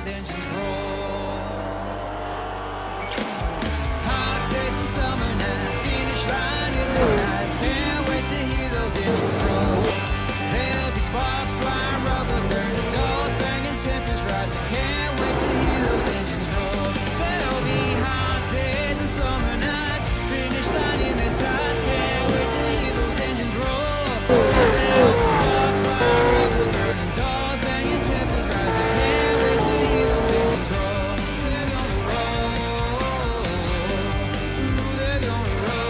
those engines roar. Hot days and summer nights, finish line in the sights. Can't wait to hear those engines roar. There'll be sparks flying, rubber burning, doors banging, tempers rising. Can't wait to hear those engines roar. There'll be hot days and summer nights, finish line in the sights. Can't wait to hear those engines roar. There'll be sparks flying, rubber burning, doors banging, tempers rising. Can't wait to hear those engines roar. They're gonna roll. Ooh, they're gonna roll.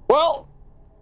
Well,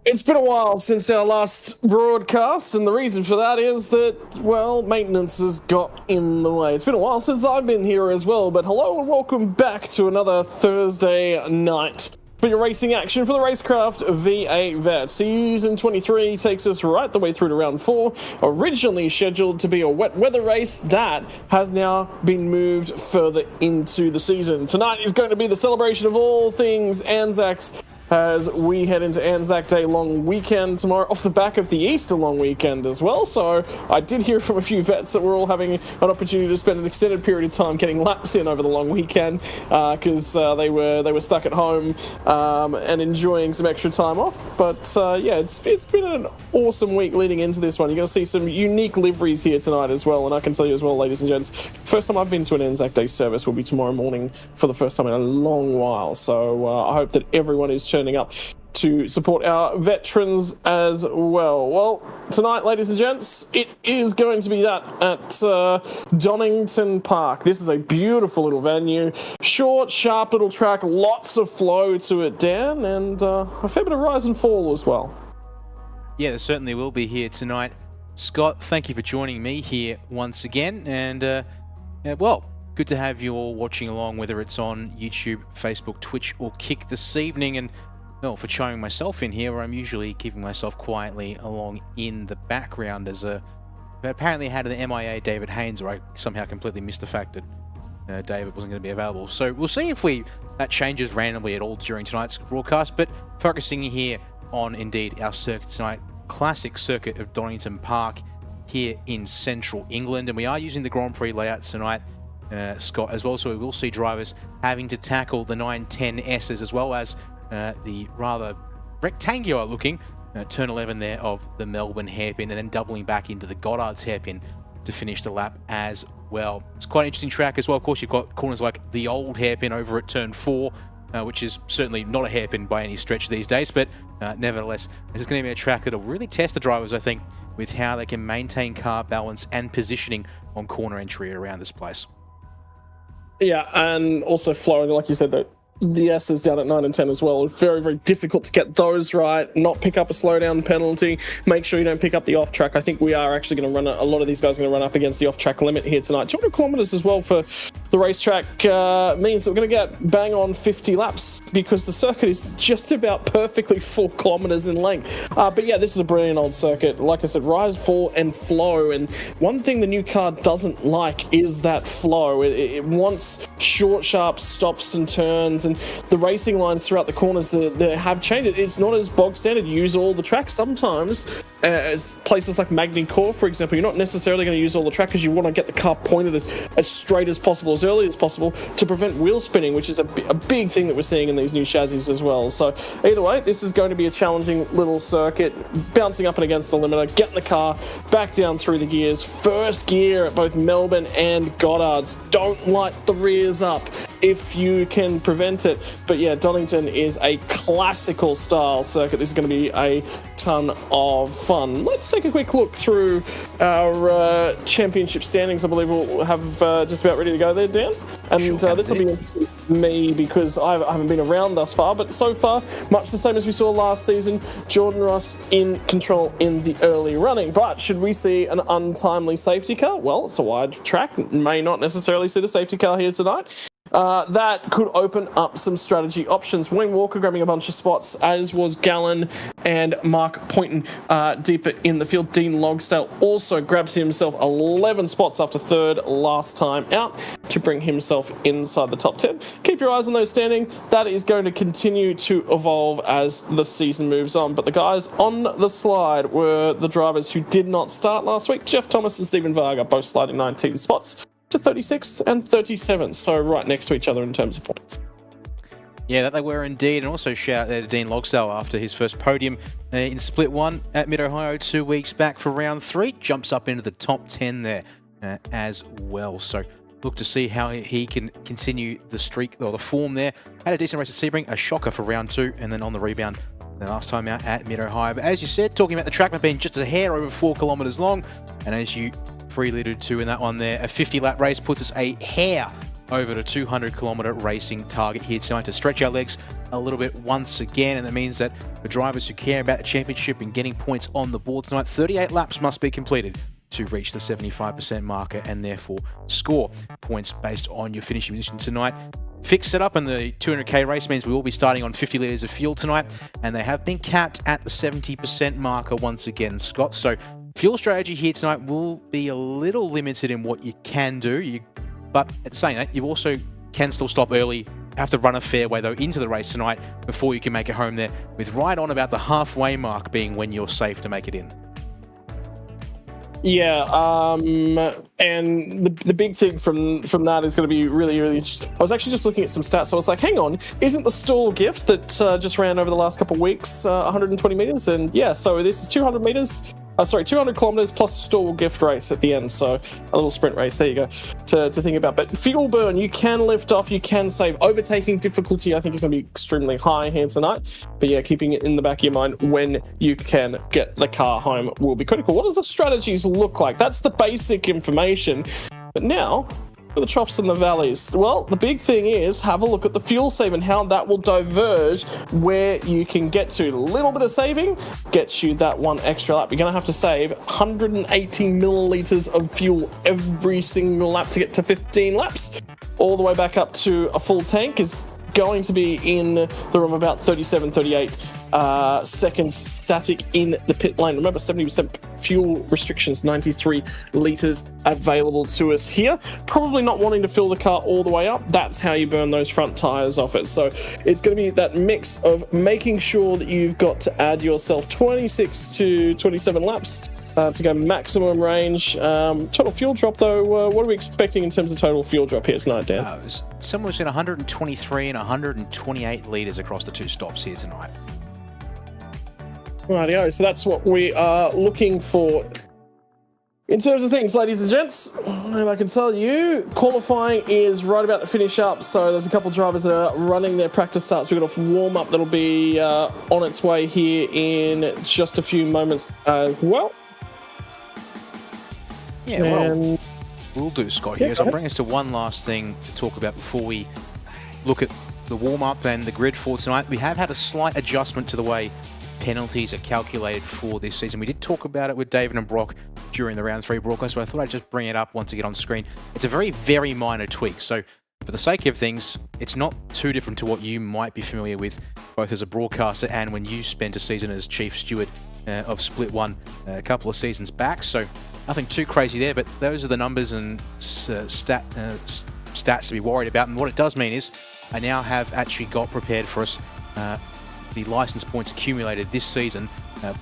it's been a while since our last broadcast, and the reason for that is that, well, maintenance has got in the way. It's been a while since I've been here as well, but hello and welcome back to another Thursday night for your racing action for the RaceKraft V8 Vets. Season 23 takes us right the way through to round 4, originally scheduled to be a wet weather race that has now been moved further into the season. Tonight is going to be the celebration of all things Anzacs as we head into Anzac Day long weekend tomorrow, off the back of the Easter long weekend as well. So I did hear from a few vets that we're all having an opportunity to spend an extended period of time getting laps in over the long weekend because they were stuck at home and enjoying some extra time off. But yeah, it's been an awesome week leading into this one. You're going to see some unique liveries here tonight as well, and I can tell you as well, ladies and gents, first time I've been to an Anzac Day service will be tomorrow morning for the first time in a long while. So I hope that everyone is turning up to support our veterans as well. Well, tonight, ladies and gents, it is going to be that at Donington Park. This is a beautiful little venue, short, sharp little track, lots of flow to it, Dan, and a fair bit of rise and fall as well. Yeah, there certainly will be here tonight. Scott, thank you for joining me here once again, and yeah, well, good to have you all watching along, whether it's on YouTube, Facebook, Twitch, or Kick this evening, and well, for chiming myself in here, where I'm usually keeping myself quietly along in the background as apparently had an MIA David Haynes, or I somehow completely missed the fact that David wasn't going to be available. So we'll see if that changes randomly at all during tonight's broadcast, but focusing here on indeed our circuit tonight, classic circuit of Donington Park here in central England, and we are using the Grand Prix layout tonight, Scott, as well, so we will see drivers having to tackle the 910Ss as well as the rather rectangular looking turn 11 there of the Melbourne hairpin, and then doubling back into the Goddard's hairpin to finish the lap as well. It's quite an interesting track as well. Of course, you've got corners like the old hairpin over at turn 4, which is certainly not a hairpin by any stretch these days, but nevertheless, this is going to be a track that'll really test the drivers, I think, with how they can maintain car balance and positioning on corner entry around this place. Yeah, and also flowing, like you said, the S's down at 9 and 10 as well. Very, very difficult to get those right, not pick up a slowdown penalty, make sure you don't pick up the off-track. I think we are actually going to run, a lot of these guys are going to run up against the off-track limit here tonight. 200 kilometers as well for the racetrack means that we're going to get bang on 50 laps because the circuit is just about perfectly 4 kilometers in length. But yeah, this is a brilliant old circuit. Like I said, rise, fall, and flow. And one thing the new car doesn't like is that flow. It wants short, sharp stops and turns, and the racing lines throughout the corners that have changed. It's not as bog standard. You use all the track. Sometimes, as places like Magny-Cours, for example, you're not necessarily going to use all the track because you want to get the car pointed as straight as possible, as early as possible, to prevent wheel spinning, which is a big thing that we're seeing in these new chassis as well. So either way, this is going to be a challenging little circuit, bouncing up and against the limiter, getting the car back down through the gears. First gear at both Melbourne and Goddard's. Don't light the rears up if you can prevent it. But yeah, Donington is a classical style circuit. This is going to be a ton of fun. Let's take a quick look through our championship standings. I believe we'll have just about ready to go there, Dan. And Sure, this will be interesting to me because I haven't been around thus far, but so far, much the same as we saw last season, Jordan Ross in control in the early running. But should we see an untimely safety car? Well, it's a wide track. May not necessarily see the safety car here tonight. That could open up some strategy options. Wayne Walker grabbing a bunch of spots, as was Gallen and Mark Poynton deeper in the field. Dean Logsdale also grabs himself 11 spots after third last time out to bring himself inside the top 10. Keep your eyes on those standing. That is going to continue to evolve as the season moves on. But the guys on the slide were the drivers who did not start last week. Jeff Thomas and Stephen Varga both sliding 19 spots to 36th and 37th, so right next to each other in terms of points. Yeah, that they were indeed, and also shout out there to Dean Logsdale after his first podium in Split 1 at Mid-Ohio 2 weeks back for round 3. Jumps up into the top 10 there as well, so look to see how he can continue the streak, or the form there. Had a decent race at Sebring, a shocker for round 2, and then on the rebound the last time out at Mid-Ohio. But as you said, talking about the track map being just a hair over 4 kilometres long, and as you pre-alluded to in that one there, a 50-lap race puts us a hair over the 200-kilometre racing target here tonight to stretch our legs a little bit once again, and that means that the drivers who care about the championship and getting points on the board tonight, 38 laps must be completed to reach the 75% marker and therefore score points based on your finishing position tonight. Fixed setup in the 200k race means we will be starting on 50 litres of fuel tonight, and they have been capped at the 70% marker once again, Scott. So fuel strategy here tonight will be a little limited in what you can do, but saying that, you also can still stop early, have to run a fair way though into the race tonight before you can make it home there, with right on about the halfway mark being when you're safe to make it in. Yeah, and the big thing from that is going to be really, really... I was actually just looking at some stats, so I was like, hang on, isn't the stall gift that just ran over the last couple of weeks 120 metres? And yeah, so this is 200 metres... 200 kilometers plus a stall gift race at the end. So a little sprint race. There you go to think about. But fuel burn, you can lift off, you can save. Overtaking difficulty, I think, is going to be extremely high here tonight. But yeah, keeping it in the back of your mind when you can get the car home will be critical. What does the strategies look like? That's the basic information. But now, the troughs and the valleys. Well, the big thing is have a look at the fuel save and how that will diverge where you can get to. A little bit of saving gets you that one extra lap. You're going to have to save 180 millilitres of fuel every single lap to get to 15 laps. All the way back up to a full tank is going to be in the room about 37, 38 seconds static in the pit lane. Remember, 70% fuel restrictions, 93 litres available to us here. Probably not wanting to fill the car all the way up. That's how you burn those front tyres off it. So it's going to be that mix of making sure that you've got to add yourself 26 to 27 laps to go maximum range. Total fuel drop, though, what are we expecting in terms of total fuel drop here tonight, Dan? Somewhere between 123 and 128 litres across the two stops here tonight. Rightio, so that's what we are looking for. In terms of things, ladies and gents, and I can tell you, qualifying is right about to finish up, so there's a couple of drivers that are running their practice starts. We've got a warm-up that'll be on its way here in just a few moments as well. Yeah, well, we'll do, Scott, here. So I'll bring us to one last thing to talk about before we look at the warm-up and the grid for tonight. We have had a slight adjustment to the way penalties are calculated for this season. We did talk about it with David and Brock during the round 3 broadcast, but I thought I'd just bring it up once I get on screen. It's a very, very minor tweak. So for the sake of things, it's not too different to what you might be familiar with, both as a broadcaster and when you spent a season as chief steward of Split 1 a couple of seasons back. So nothing too crazy there, but those are the numbers and stats to be worried about. And what it does mean is I now have actually got prepared for us the license points accumulated this season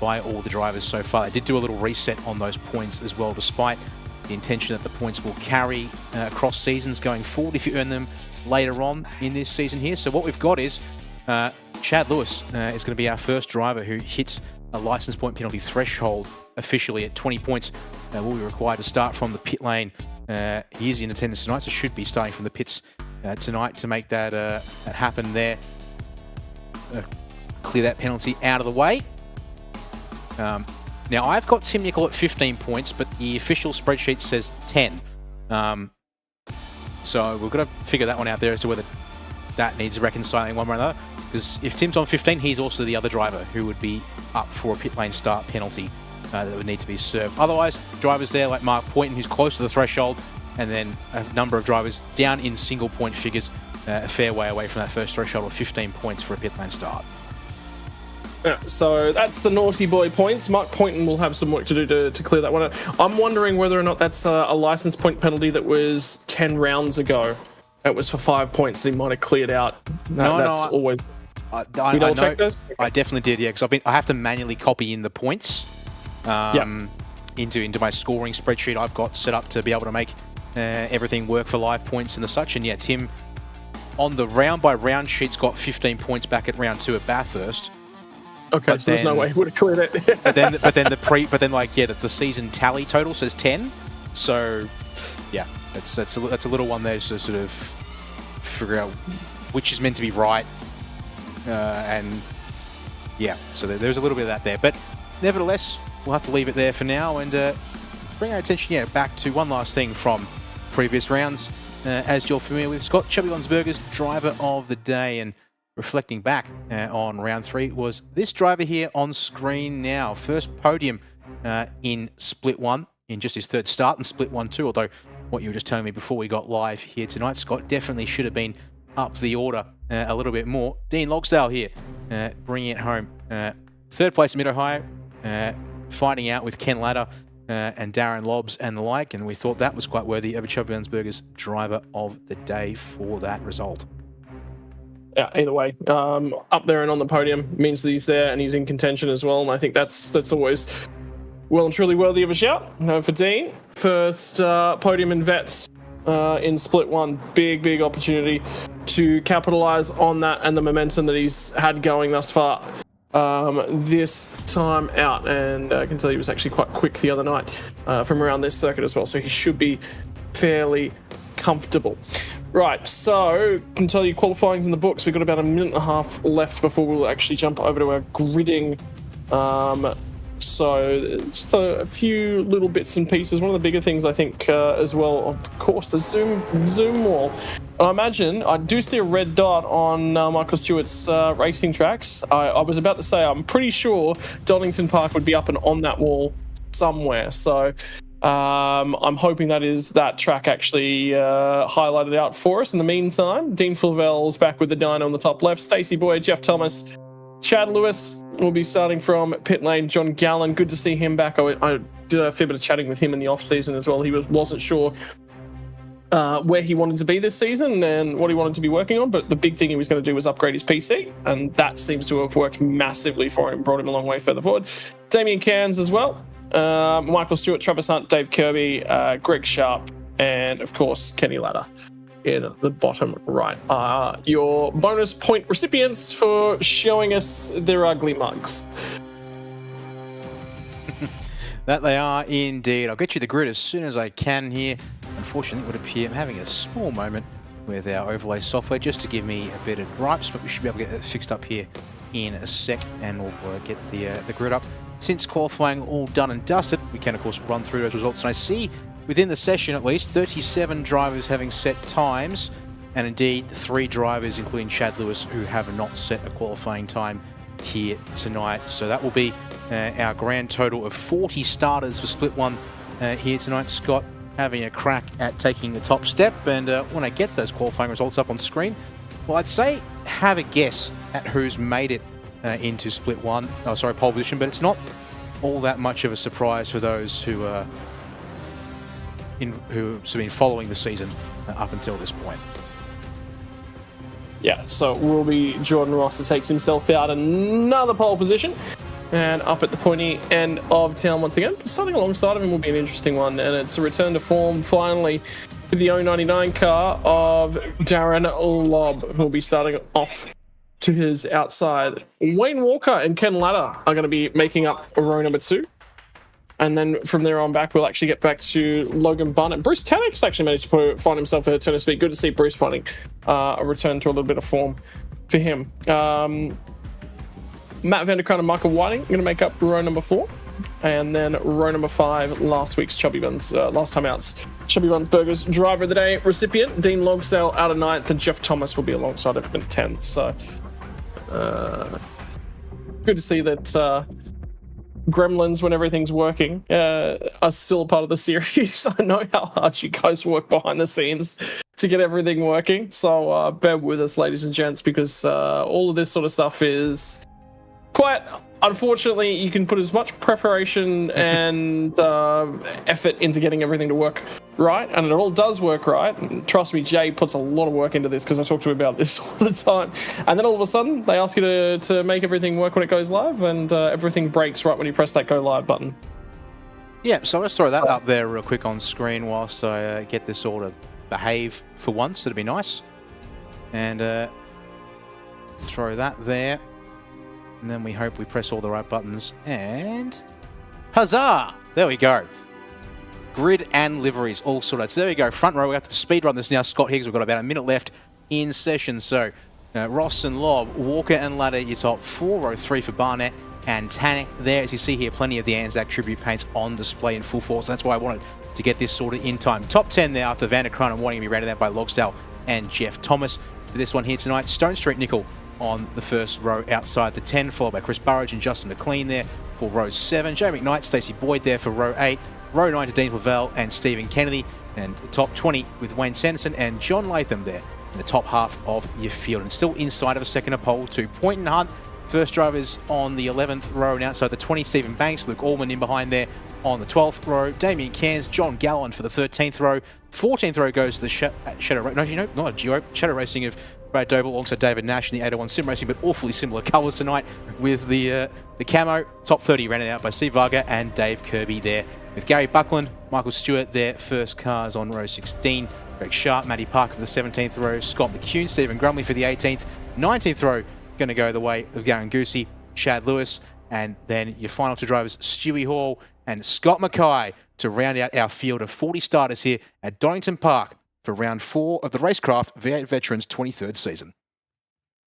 by all the drivers so far. I did do a little reset on those points as well, despite the intention that the points will carry across seasons going forward if you earn them later on in this season here. So what we've got is Chad Lewis is going to be our first driver who hits a license point penalty threshold officially at 20 points. Will be required to start from the pit lane. He is in attendance tonight, so should be starting from the pits tonight to make that happen there. Clear that penalty out of the way. Now, I've got Tim Nicol at 15 points, but the official spreadsheet says 10. So we've got to figure that one out there as to whether that needs reconciling one way or another. Because if Tim's on 15, he's also the other driver who would be up for a pit lane start penalty that would need to be served. Otherwise, drivers there like Mark Poynton, who's close to the threshold, and then a number of drivers down in single point figures, a fair way away from that first threshold of 15 points for a pit lane start. So that's the naughty boy points. Mark Poynton will have some work to do to clear that one out. I'm wondering whether or not that's a license point penalty that was 10 rounds ago. It was for 5 points that he might have cleared out. Always. I definitely did, yeah, because I have to manually copy in the points into my scoring spreadsheet I've got set up to be able to make everything work for live points and the such. And yeah, Tim on the round by round sheet's got 15 points back at round 2 at Bathurst. Okay, but so there's no way he would have cleared it. the season tally total says 10. So yeah, that's a little one there to sort of figure out which is meant to be right. And yeah, so there's a little bit of that there. But nevertheless, we'll have to leave it there for now and bring our attention back to one last thing from previous rounds. As you're familiar with, Scott, Chubby Lonsberger's driver of the day, and reflecting back on round 3 was this driver here on screen now. First podium in Split 1 in just his 3rd start, and Split 1 too, although what you were just telling me before we got live here tonight, Scott, definitely should have been up the order a little bit more. Dean Logsdale here bringing it home. 3rd place in Mid-Ohio, fighting out with Ken Latta and Darren Lobbs and the like, and we thought that was quite worthy of Chubby Lonsberger's driver of the day for that result. Yeah, either way, up there and on the podium means that he's there and he's in contention as well, and I think that's always well and truly worthy of a shout. For Dean, first podium in Vets in Split 1, big opportunity to capitalise on that and the momentum that he's had going thus far this time out, and I can tell he was actually quite quick the other night from around this circuit as well, so he should be fairly comfortable. Right, so I can tell you qualifying's in the books. We've got about a minute and a half left before we'll actually jump over to our gridding. So just a few little bits and pieces. One of the bigger things I think as well, of course, the zoom wall. I imagine I do see a red dot on Michael Stewart's racing tracks. I was about to say I'm pretty sure Donington Park would be up and on that wall somewhere. So I'm hoping that track actually highlighted out for us. In the meantime, Dean Flavel's back with the dyno on the top left. Stacey Boyd, Jeff Thomas, Chad Lewis will be starting from pit lane. John Gallen, good to see him back. I did a fair bit of chatting with him in the off season as well. He wasn't sure where he wanted to be this season and what he wanted to be working on, but the big thing he was going to do was upgrade his PC, and that seems to have worked massively for him, brought him a long way further forward. Damien Cairns as well. Michael Stewart, Travis Hunt, Dave Kirby, Greg Sharp, and of course Kenny Latta in the bottom right are your bonus point recipients for showing us their ugly mugs. That they are indeed. I'll get you the grid as soon as I can here. Unfortunately, it would appear I'm having a small moment with our overlay software just to give me a bit of gripes, but we should be able to get that fixed up here in a sec, and we'll get the grid up. Since qualifying all done and dusted, we can of course run through those results, and I see within the session at least 37 drivers having set times, and indeed 3 drivers, including Chad Lewis, who have not set a qualifying time here tonight. So that will be our grand total of 40 starters for Split 1 here tonight. Scott having a crack at taking the top step, and when I get those qualifying results up on screen, well, I'd say have a guess at who's made it into Split 1, pole position, but it's not all that much of a surprise for those who have been following the season up until this point. Yeah, so it will be Jordan Ross that takes himself out another pole position. And up at the pointy end of town once again. Starting alongside of him will be an interesting one, and it's a return to form finally with the 099 car of Darren Lobb, who will be starting off to his outside. Wayne Walker and Ken Latta are going to be making up row number 2. And then from there on back, we'll actually get back to Logan Barnett. Bruce Tannock's actually managed to find himself a turn of speed. Good to see Bruce finding a return to a little bit of form for him. Matt Vanderkrant and Michael Whiting are going to make up row number 4. And then row number 5, last week's Chubby Buns, last time out's Chubby Buns Burgers Driver of the Day recipient, Dean Logsdale, out of 9th, and Jeff Thomas will be alongside him in 10th. So, good to see that Gremlins, when everything's working, are still a part of the series. I know how hard you guys work behind the scenes to get everything working. So, bear with us, ladies and gents, because all of this sort of stuff is quite, unfortunately, you can put as much preparation and effort into getting everything to work right, and it all does work right. And trust me, Jay puts a lot of work into this because I talk to him about this all the time. And then all of a sudden, they ask you to make everything work when it goes live, and everything breaks right when you press that go live button. Yeah, so let's throw that up there real quick on screen whilst I get this all to behave for once. That'd be nice. And throw that there. And then we hope we press all the right buttons, and huzzah! There we go. Grid and liveries all sorted. So there we go. Front row. We have to speed run this now. Scott Higgs, we've got about a minute left in session. So Ross and Lobb, Walker and Latta, your top 4. Row 3 for Barnett and Tannock. There, as you see here, plenty of the Anzac tribute paints on display in full force. That's why I wanted to get this sorted in time. Top 10 there after Vanderkrant and Whiting to be rounded out by Logsdale and Jeff Thomas. For this one here tonight, Stone Street Nickel on the first row outside the 10, followed by Chris Burridge and Justin McLean there for row 7. Joe McKnight, Stacey Boyd there for row 8. Row 9 to Dean Lavelle and Stephen Kennedy. And the top 20 with Wayne Sanderson and John Latham there in the top half of your field. And still inside of a second of pole to Point and Hunt. First drivers on the 11th row and outside the 20, Stephen Banks, Luke Allman in behind there on the 12th row. Damien Cairns, John Gallen for the 13th row. 14th row goes to the Shadow not a duo, Shadow Racing of Brad Doble alongside David Nash in the 801 Sim Racing, but awfully similar colours tonight with the camo. Top 30 ran out by Steve Varga and Dave Kirby there with Gary Buckland, Michael Stewart, their first cars on row 16. Greg Sharp, Matty Parker for the 17th row. Scott McCune, Stephen Grumley for the 18th. 19th row going to go the way of Garen Goosey, Chad Lewis, and then your final 2 drivers, Stewie Hall and Scott Mackay, to round out our field of 40 starters here at Donington Park for round 4 of the RaceKraft V8 Veterans 23rd season.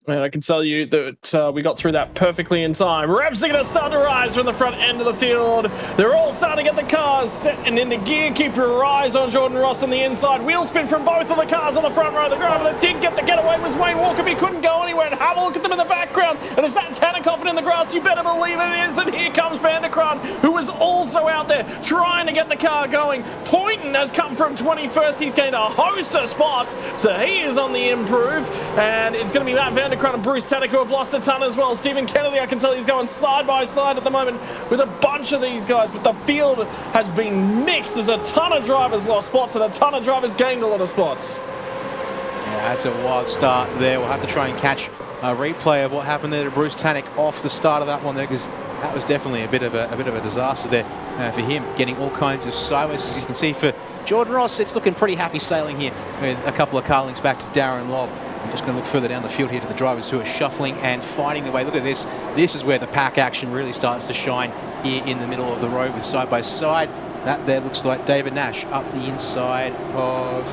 And I can tell you that we got through that perfectly in time. Revs are going to start to rise from the front end of the field. They're all starting to get the cars set and into gear. Keep your eyes on Jordan Ross on the inside. Wheel spin from both of the cars on the front row. The driver that did get the getaway was Wayne Walker, but he couldn't go anywhere. And have a look at them in the background. And is that Tanner in the grass? You better believe it is. And here comes Vanderkrant, who is also out there trying to get the car going. Poynton has come from 21st. He's gained a host of spots, so he is on the improve. And it's going to be Matt Vanderkrant and Bruce Tannock, who have lost a ton as well. Stephen Kennedy, I can tell he's going side by side at the moment with a bunch of these guys, but the field has been mixed. There's a ton of drivers lost spots and a ton of drivers gained a lot of spots. Yeah, that's a wild start there. We'll have to try and catch a replay of what happened there to Bruce Tannock off the start of that one there, because that was definitely a bit of a disaster there for him, getting all kinds of sideways. As you can see for Jordan Ross, it's looking pretty happy sailing here with a couple of car links back to Darren Lobb. Just going to look further down the field here to the drivers who are shuffling and fighting their way. Look at this. This is where the pack action really starts to shine here in the middle of the road with side-by-side. That there looks like David Nash up the inside of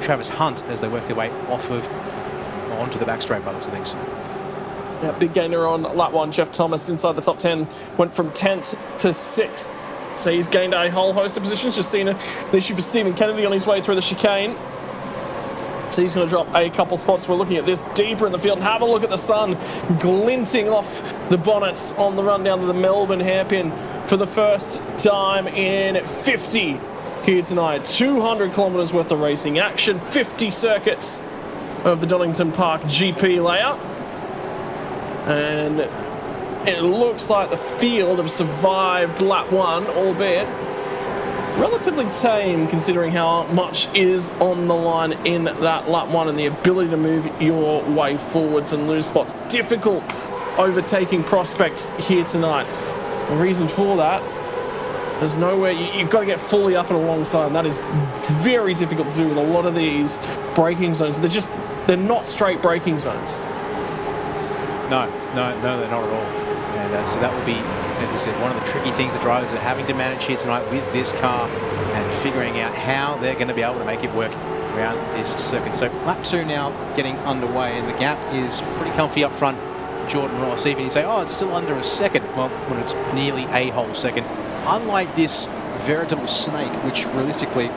Travis Hunt as they work their way off of onto the back straight by those things. Yeah, big gainer on lap 1. Jeff Thomas inside the top 10 went from 10th to 6th. So he's gained a whole host of positions. Just seen an issue for Stephen Kennedy on his way through the chicane. So he's going to drop a couple spots. We're looking at this deeper in the field. And have a look at the sun glinting off the bonnets on the run down to the Melbourne hairpin for the first time in 50 here tonight. 200 kilometres worth of racing action. 50 circuits of the Donington Park GP layout. And it looks like the field have survived lap 1, albeit relatively tame considering how much is on the line in that lap 1 and the ability to move your way forwards and lose spots. Difficult overtaking prospect here tonight. The reason for that, there's nowhere, you've got to get fully up and alongside, and that is very difficult to do with a lot of these braking zones. They're not straight braking zones. No, they're not at all. And so that will be, as I said, one of the tricky things the drivers are having to manage here tonight with this car and figuring out how they're going to be able to make it work around this circuit. So lap 2 now getting underway, and the gap is pretty comfy up front. Jordan Ross, even you say, oh, it's still under a second. Well, when it's nearly a whole second. Unlike this veritable snake, which realistically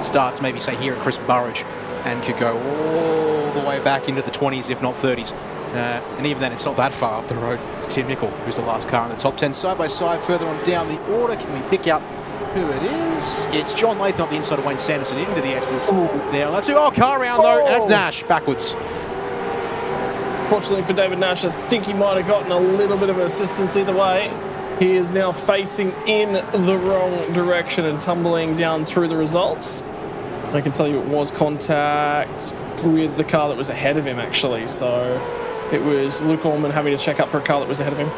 starts maybe, say, here at Chris Burridge and could go all the way back into the 20s, if not 30s. And even then, it's not that far up the road. It's Tim Nicol, who's the last car in the top 10. Side by side, further on down the order. Can we pick up who it is? It's John Latham up the inside of Wayne Sanderson into the Esters. There, let's do. Oh, car around though. And that's Nash backwards. Fortunately for David Nash, I think he might have gotten a little bit of assistance either way. He is now facing in the wrong direction and tumbling down through the results. I can tell you it was contact with the car that was ahead of him, actually. So it was Luke Allman having to check up for a car that was ahead of him.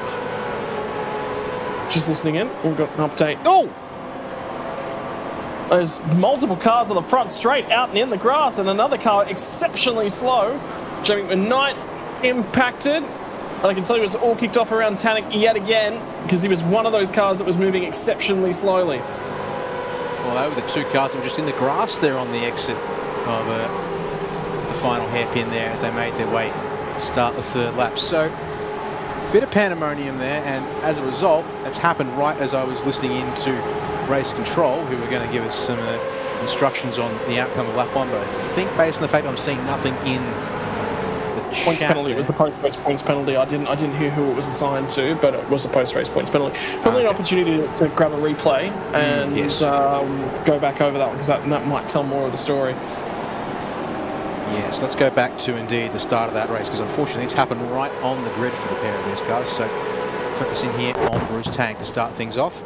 Just listening in, we've got an update. Oh! There's multiple cars on the front straight out and in the grass, and another car exceptionally slow. Jamie McKnight impacted. And I can tell you it was all kicked off around Tannick yet again because he was one of those cars that was moving exceptionally slowly. Well, they were the 2 cars that were just in the grass there on the exit of the final hairpin there as they made their way to start the 3rd lap. So, a bit of pandemonium there, and as a result, it's happened right as I was listening in to Race Control, who were going to give us some instructions on the outcome of lap 1, but I think based on the fact that I'm seeing nothing in the points penalty. there. It was the post-race points penalty. I didn't hear who it was assigned to, but it was a post-race points penalty. Probably an opportunity to grab a replay and go back over that one, because that might tell more of the story. Yes, let's go back to indeed the start of that race, because unfortunately it's happened right on the grid for the pair of these cars. So focusing here on Bruce Tank to start things off.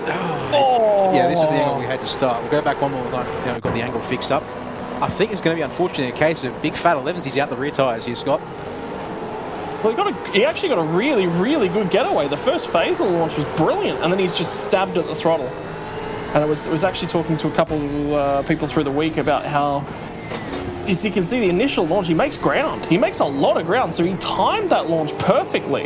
Yeah, this is the angle we had to start. We'll go back one more time. Now we've got the angle fixed up. I think it's going to be unfortunately a case of big fat 11s. He's out the rear tyres here, Scott. Well, he actually got a really, really good getaway. The first phase of the launch was brilliant, and then he's just stabbed at the throttle. And I was actually talking to a couple people through the week about how, as you can see, the initial launch, he makes ground. He makes a lot of ground, so he timed that launch perfectly.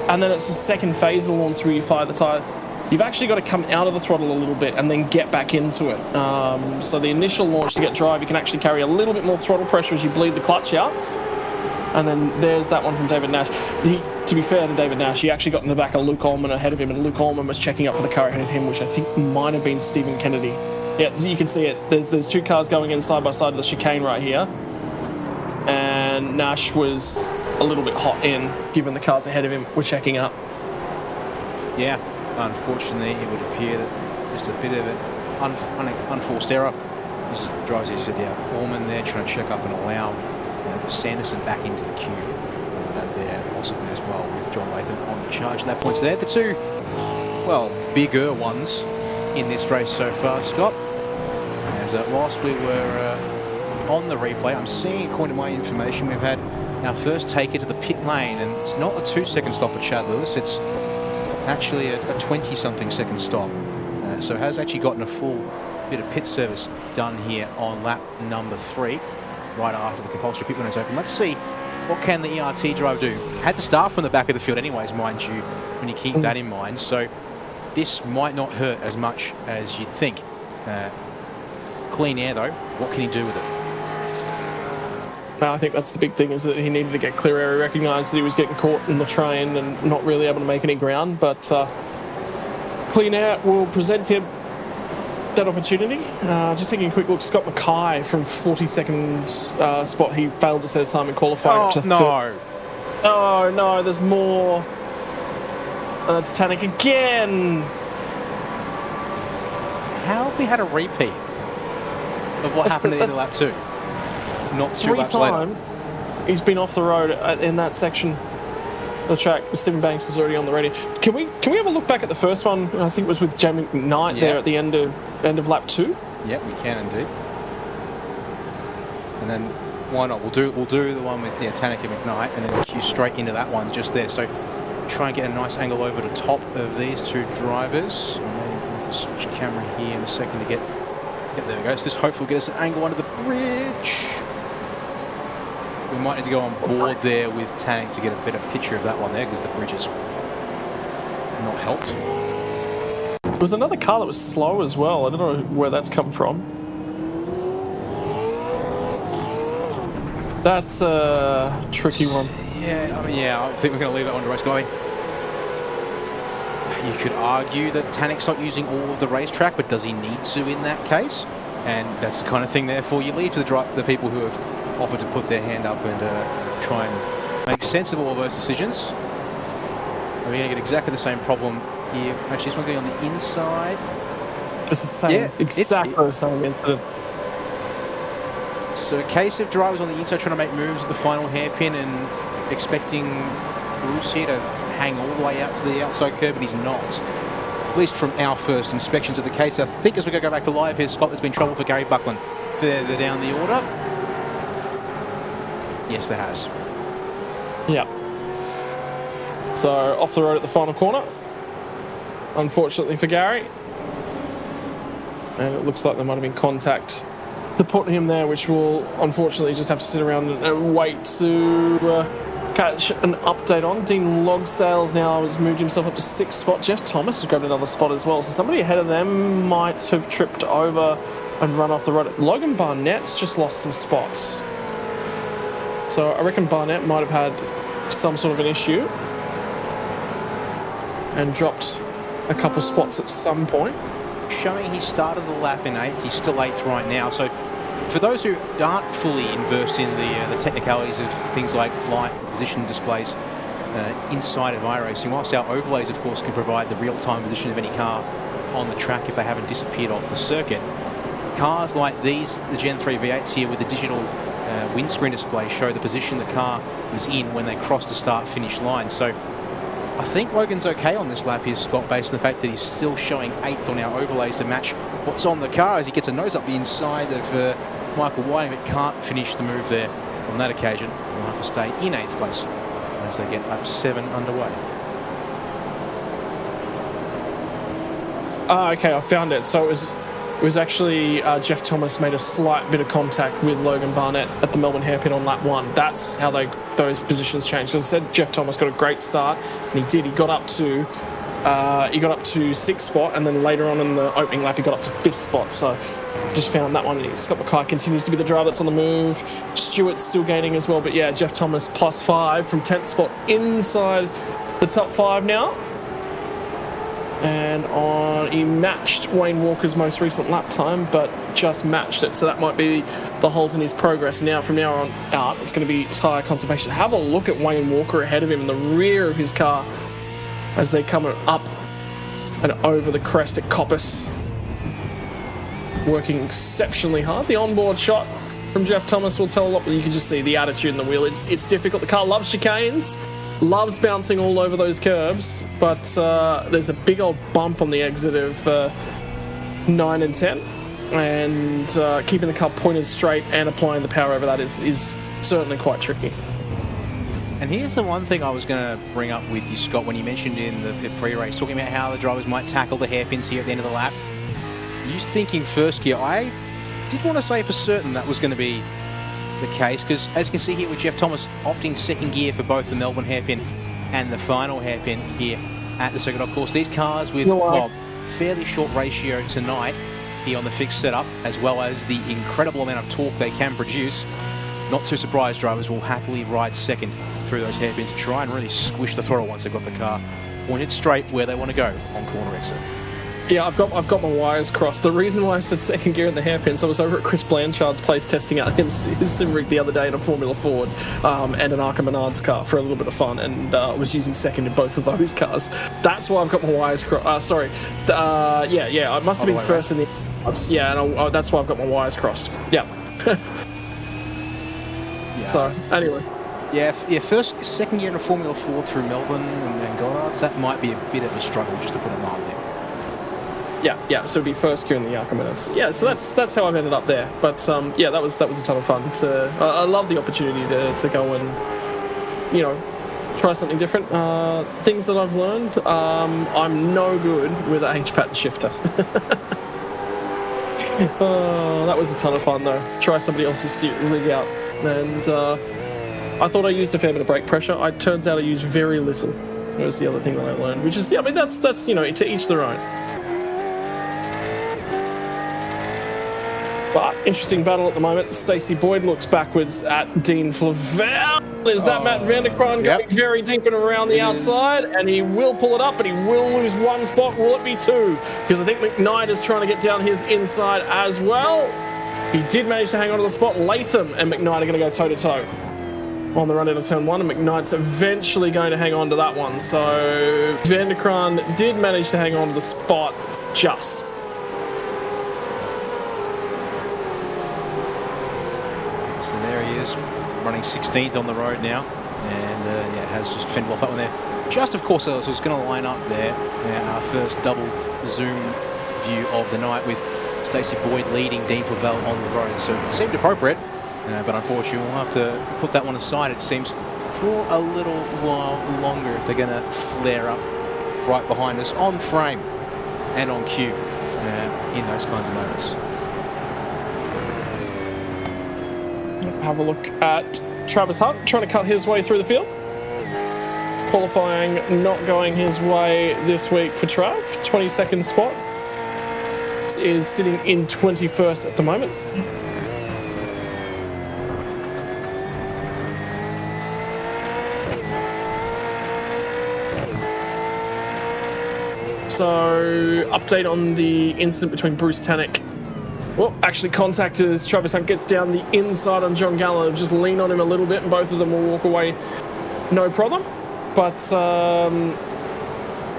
And then it's the second phase of the launch where you fire the tyre. You've actually got to come out of the throttle a little bit and then get back into it. So the initial launch to get drive, you can actually carry a little bit more throttle pressure as you bleed the clutch out. And then there's that one from David Nash. To be fair to David Nash, he actually got in the back of Luke Allman ahead of him, and Luke Allman was checking up for the car ahead of him, which I think might have been Stephen Kennedy. Yeah, you can see it. There's 2 cars going in side by side of the chicane right here. And Nash was a little bit hot in, given the cars ahead of him were checking up. Yeah. Unfortunately, it would appear that just a bit of an unforced error. Just drives, as you said, Allman there trying to check up and allow Sanderson back into the queue there possibly as well, with John Latham on the charge. And that points there. The 2, well, bigger ones in this race so far, Scott. As whilst we were on the replay, I'm seeing, according to my information, we've had our first taker to the pit lane, and it's not a 2-second stop for Chad Lewis. It's actually a 20-something second stop. So has actually gotten a full bit of pit service done here on lap number 3. right after the compulsory pit window is open. Let's see what can the ERT driver do. Had to start from the back of the field anyways, mind you, when you keep that in mind. So this might not hurt as much as you'd think. Clean air though, what can he do with it? No, I think that's the big thing, is that he needed to get clear air. He recognised that he was getting caught in the train and not really able to make any ground, but clean air will present him that opportunity. Just taking a quick look, Scott Mackay from 42nd spot, he failed to set a time in qualifying. Oh, no. Oh, no, there's more. That's Tanek again. How have we had a repeat of what happened in lap 2? Not 2 laps later. He's been off the road in that section of the track. Stephen Banks is already on the ready. Can we have a look back at the first one? I think it was with Jamie McKnight there at the end of lap 2. Yeah, we can indeed. And then why not? We'll do the one with Tanek and McKnight, and then cue straight into that one just there. So try and get a nice angle over the top of these two drivers. I'll have to switch camera here in a second to get there we go. So this hopefully will get us an angle under the bridge. We might need to go on board there with Tanek to get a better picture of that one there, because the bridge is not helped. There was another car that was slow as well. I don't know where that's come from. That's a tricky one. Yeah, I think we're going to leave that one to race going. You could argue that Tanek's not using all of the racetrack, but does he need to in that case? And that's the kind of thing, therefore, you leave to the people who have offered to put their hand up and try and make sense of all of those decisions. We're going to get exactly the same problem here. Actually, this one's going on the inside. It's the same, exactly the same incident. So a case of drivers on the inside trying to make moves at the final hairpin and expecting Bruce here to hang all the way out to the outside curb, but he's not. At least from our first inspections of the case. I think as we go back to live here, Scott, there's been trouble for Gary Buckland further down the order. Yes, there has. Yeah. So off the road at the final corner, unfortunately for Gary. And it looks like there might have been contact to put him there, which will unfortunately just have to sit around and wait to catch an update on. Dean Logsdale's now has moved himself up to 6th spot. Jeff Thomas has grabbed another spot as well. So somebody ahead of them might have tripped over and run off the road. Logan Barnett's just lost some spots. So I reckon Barnett might have had some sort of an issue and dropped a couple spots at some point. Showing he started the lap in 8th, he's still 8th right now. So for those who aren't fully immersed in the technicalities of things like light position displays inside of iRacing, whilst our overlays of course can provide the real-time position of any car on the track if they haven't disappeared off the circuit, cars like these, the Gen 3 V8s here with the digital windscreen display, show the position the car is in when they cross the start-finish line. So I think Logan's okay on this lap here, Scott, based on the fact that he's still showing 8th on our overlays to match what's on the car as he gets a nose up the inside of Michael Whiting, but can't finish the move there on that occasion. He'll have to stay in 8th place as they get lap 7 underway. Okay, I found it. So it was actually Jeff Thomas made a slight bit of contact with Logan Barnett at the Melbourne hairpin on lap 1. That's how those positions changed. As I said, Jeff Thomas got a great start, and he did. He got up to 6th spot, and then later on in the opening lap, he got up to 5th spot. So just found that one. Scott Mackay continues to be the driver that's on the move. Stewart's still gaining as well, but yeah, Jeff Thomas +5 from 10th spot inside the top 5 now. And he matched Wayne Walker's most recent lap time, but just matched it. So that might be the halt in his progress. Now, from now on out, it's going to be tyre conservation. Have a look at Wayne Walker ahead of him in the rear of his car as they come up and over the crest at Coppice. Working exceptionally hard. The onboard shot from Jeff Thomas will tell a lot, but you can just see the attitude in the wheel. It's difficult. The car loves chicanes. Loves bouncing all over those curbs, but there's a big old bump on the exit of 9 and 10, and keeping the car pointed straight and applying the power over that is certainly quite tricky. And here's the one thing I was going to bring up with you, Scott, when you mentioned in the pre-race, talking about how the drivers might tackle the hairpins here at the end of the lap. You thinking first gear, I did want to say for certain that was going to be the case, because as you can see here with Jeff Thomas opting second gear for both the Melbourne hairpin and the final hairpin here at the circuit. Of course, these cars with fairly short ratio tonight here on the fixed setup, as well as the incredible amount of torque they can produce, not too surprised drivers will happily ride second through those hairpins to try and really squish the throttle once they've got the car pointed straight where they want to go on corner exit. Yeah, I've got my wires crossed. The reason why I said second gear in the hairpins, I was over at Chris Blanchard's place testing out his sim rig the other day in a Formula Ford and an Arca Menards car for a little bit of fun, and was using second in both of those cars. That's why I've got my wires crossed. Yeah, I must have been first in the... Yeah, and that's why I've got my wires crossed. Yeah. So, anyway. Yeah, second gear in a Formula 4 through Melbourne and Goddard's, that might be a bit of a struggle, just to put it mildly. Yeah, so it'd be first gear in the Arca Menards. Yeah, so that's how I've ended up there. But yeah, that was a ton of fun. I love the opportunity to go and, you know, try something different. Things that I've learned, I'm no good with a H-pattern shifter. That was a ton of fun though. Try somebody else's rig out, and I thought I used a fair bit of brake pressure. It turns out I used very little. That was the other thing that I learned, which is, I mean, that's you know, to each their own. But interesting battle at the moment. Stacey Boyd looks backwards at Dean Flavel. Is that Matt Vanderkron going very deep and around the outside? And he will pull it up, but he will lose one spot. Will it be two? Because I think McKnight is trying to get down his inside as well. He did manage to hang on to the spot. Latham and McKnight are going to go toe-to-toe on the run into turn one, and McKnight's eventually going to hang on to that one. So Vanderkron did manage to hang on to the spot just. Running 16th on the road now, and yeah, has just fended off that one there. Just, of course, I was going to line up there our first double zoom view of the night with Stacey Boyd leading Dean Flavel on the road. So it seemed appropriate, but unfortunately we'll have to put that one aside, it seems, for a little while longer if they're going to flare up right behind us on frame and on cue in those kinds of moments. Have a look at Travis Hunt trying to cut his way through the field. Qualifying not going his way this week for Trav. 22nd spot. Is sitting in 21st at the moment. So, update on the incident between Bruce Tannick. Well, actually, contactors. Travis Hunt gets down the inside on John Gallen. Just lean on him a little bit, and both of them will walk away, no problem. But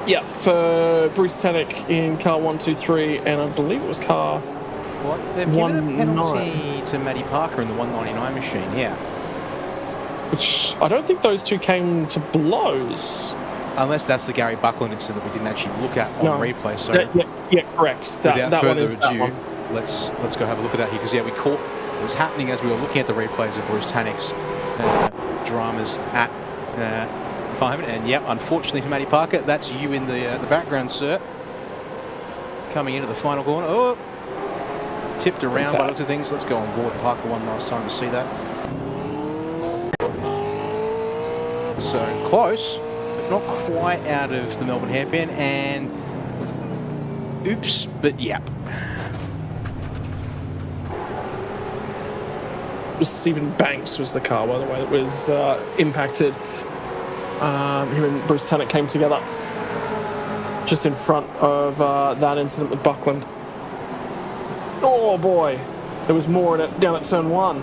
yeah, for Bruce Tannick in car 123, and I believe it was car. What? They've given a penalty to Matty Parker in the 199 machine. Yeah. Which I don't think those two came to blows. Unless that's the Gary Buckland incident that we didn't actually look at on replay. So yeah, correct. That one is that one. Let's go have a look at that here, because yeah, we caught it was happening as we were looking at the replays of Bruce Tannick's dramas at the moment. And yeah, unfortunately for Matty Parker, that's you in the background, sir. Coming into the final corner. Oh, tipped around by the looks of things. Let's go on board Parker one last time to see that. So close, but not quite out of the Melbourne hairpin, and oops, but yep. Stephen Banks was the car, by the way, that was impacted. Him and Bruce Tannick came together just in front of that incident with Buckland. Oh boy, there was more in it down at turn one.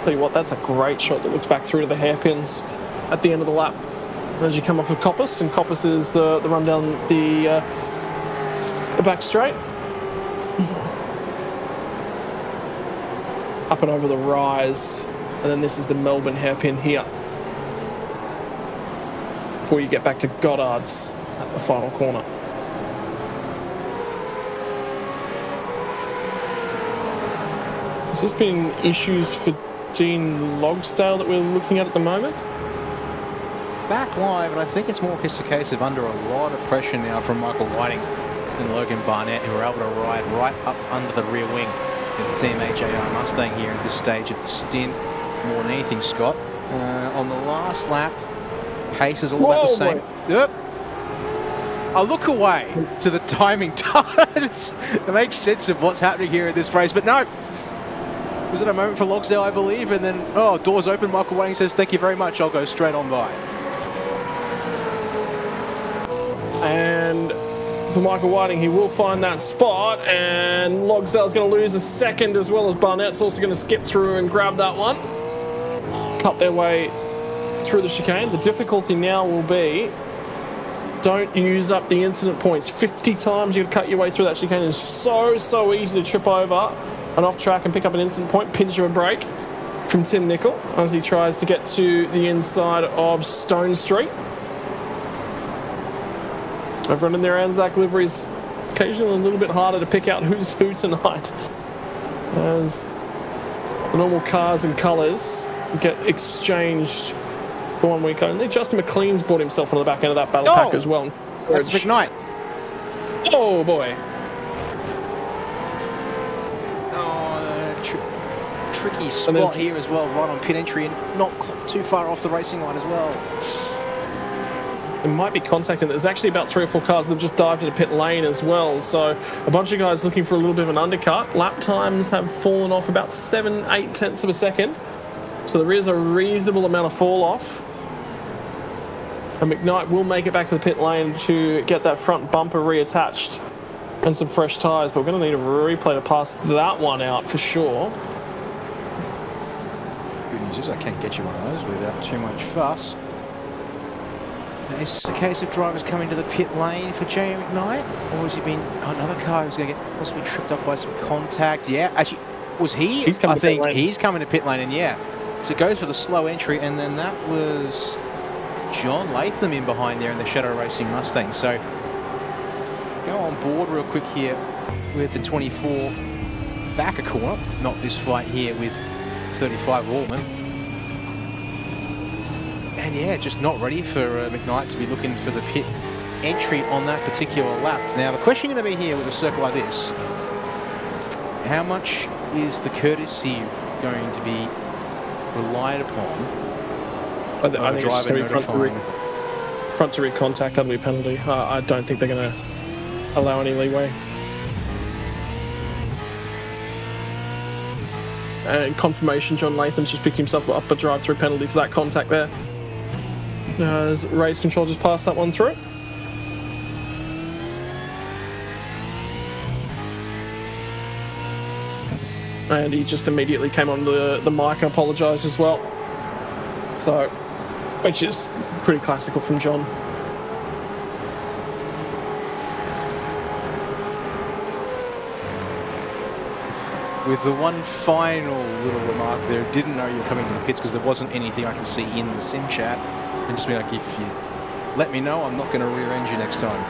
Tell you what, that's a great shot that looks back through to the hairpins at the end of the lap as you come off of Coppice, and Coppice is the run down the back straight. Up and over the rise, and then this is the Melbourne hairpin here before you get back to Goddard's at the final corner. Has this been issues for Dean Logsdale that we're looking at the moment? back line, but I think it's more just a case of under a lot of pressure now from Michael Whiting and Logan Barnett, who are able to ride right up under the rear wing of the Team HAR Mustang here at this stage of the stint. More than anything, Scott. On the last lap, pace is all about the same. Yep. I look away to the timing. It makes sense of what's happening here in this race, but no. Was it a moment for Logsdale, I believe, and then, oh, doors open, Michael Whiting says, thank you very much, I'll go straight on by. And for Michael Whiting, he will find that spot, and Logsdale's going to lose a second, as well as Barnett's also going to skip through and grab that one. Cut their way through the chicane. The difficulty now will be, don't use up the incident points. 50 times you cut your way through that chicane. It's so easy to trip over and off track and pick up an instant point, pinch of a break from Tim Nicol as he tries to get to the inside of Stone Street. Everyone in their Anzac liveries, occasionally a little bit harder to pick out who's who tonight, as the normal cars and colours get exchanged for 1 week only. Justin McLean's brought himself on the back end of that battle pack as well. That's McKnight. Oh boy. Tricky spot here as well, right on pit entry and not too far off the racing line as well. It might be contacting. There's actually about 3 or 4 cars that have just dived into pit lane as well. So a bunch of guys looking for a little bit of an undercut. Lap times have fallen off about 7-8 tenths of a second. So there is a reasonable amount of fall off. And McKnight will make it back to the pit lane to get that front bumper reattached and some fresh tyres. But we're going to need a replay to pass that one out for sure. Good news is I can't get you one of those without too much fuss. Now, is this a case of drivers coming to the pit lane for Jay McKnight? Or has he been another car who's going to get possibly tripped up by some contact? Yeah, actually, was he? I think he's coming to pit lane, and yeah. So it goes for the slow entry, and then that was John Latham in behind there in the Shadow Racing Mustang. So go on board real quick here with the 24 back a corner. Not this fight here with 35 Allman. And yeah, just not ready for McKnight to be looking for the pit entry on that particular lap. Now the question going to be here with a circle like this, how much is the courtesy going to be relied upon? I think it's going to be front to rear contact. That'll be a penalty. I don't think they're going to allow any leeway. And confirmation, John Latham's just picked himself up a drive-through penalty for that contact there. As Race Control just passed that one through. And he just immediately came on the mic and apologised as well. So, which is pretty classical from John. With the one final little remark there, didn't know you were coming to the pits because there wasn't anything I can see in the sim chat. And just be like, if you let me know, I'm not going to rear-end you next time.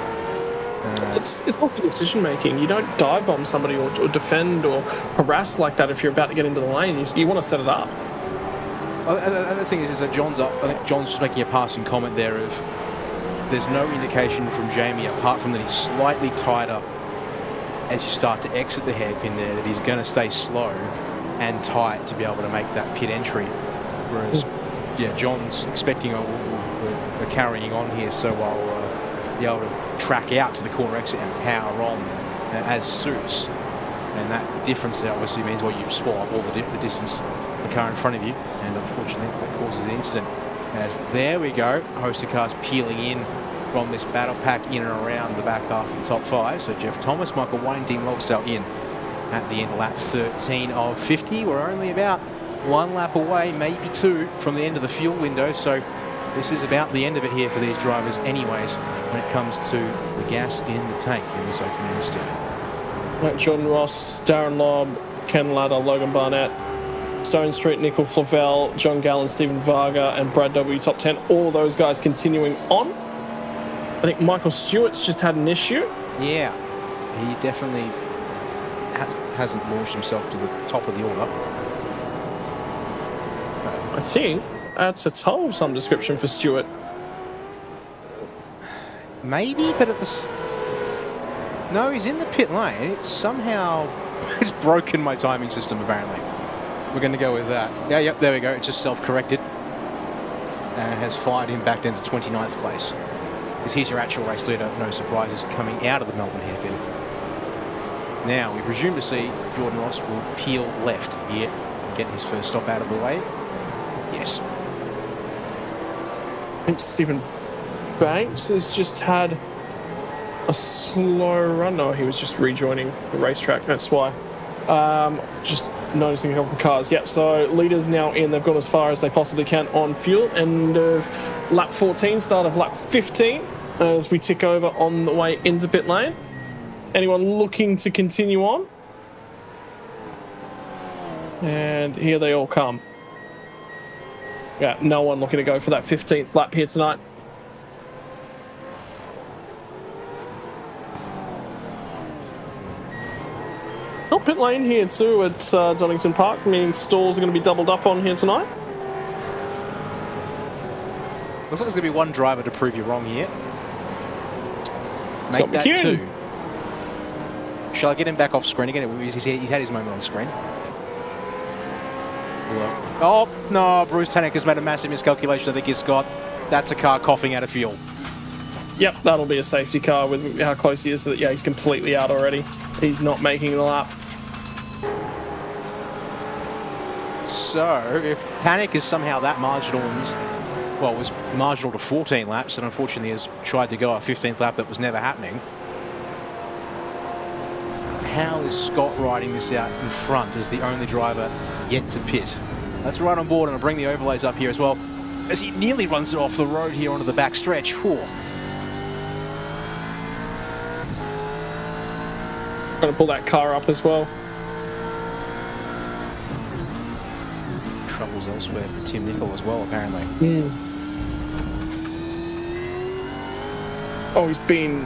It's not for decision making. You don't dive bomb somebody or defend or harass like that if you're about to get into the lane. You want to set it up. Well, and the thing is that I think John's just making a passing comment there of there's no indication from Jamie apart from that he's slightly tighter as you start to exit the hairpin there, that he's going to stay slow and tight to be able to make that pit entry. Whereas, yeah, John's expecting we're carrying on here, so I'll be able to track out to the corner exit and power on as suits. And that difference there obviously means, well, you swap all the distance the car in front of you, and unfortunately that causes the incident. As there we go, a host of cars peeling in from this battle pack in and around the back half of the top 5. So Jeff Thomas, Michael Whiting, Dean Logsdale in at the end of lap 13 of 50. We're only about 1 lap away, maybe 2, from the end of the fuel window. So this is about the end of it here for these drivers anyways when it comes to the gas in the tank in this opening stint. Jordan Ross, Darren Lobb, Ken Ladder, Logan Barnett, Stone Street, Nicol Flavell, John Gallen, Stephen Varga and Brad W. top 10. All those guys continuing on. I think Michael Stewart's just had an issue. Yeah, he definitely hasn't launched himself to the top of the order. I think that's a toll of some description for Stewart. maybe, but at the... No, he's in the pit lane. It's somehow... It's broken my timing system, apparently. We're going to go with that. Yeah, yep, there we go. It just self-corrected. And has fired him back down to 29th place. Because he's your actual race leader, no surprises, coming out of the Melbourne hairpin. Now, we presume to see Jordan Ross will peel left here, get his first stop out of the way. Yes. I think Stephen Banks has just had a slow run. No, he was just rejoining the racetrack, that's why. Just noticing a couple of cars. Yep, so leaders now in. They've gone as far as they possibly can on fuel. End of lap 14, start of lap 15 as we tick over on the way into pit lane. Anyone looking to continue on? And here they all come. Yeah, no one looking to go for that 15th lap here tonight. Oh, pit lane here too at Donington Park, meaning stalls are going to be doubled up on here tonight. Looks like there's going to be one driver to prove you wrong here. Make that two. Shall I get him back off screen again? He's had his moment on screen. Oh, no, Bruce Tanek has made a massive miscalculation. I think he's got... That's a car coughing out of fuel. Yep, that'll be a safety car with how close he is. Yeah, he's completely out already. He's not making the lap. So, if Tanek is somehow that marginal in this... Well, was marginal to 14 laps and unfortunately has tried to go a 15th lap that was never happening. How is Scott riding this out in front as the only driver yet to pit? Let's ride on board and I'll bring the overlays up here as well as he nearly runs it off the road here onto the back stretch. Whew. Going to pull that car up as well. Troubles elsewhere for Tim Nicol as well, apparently. Oh, he's been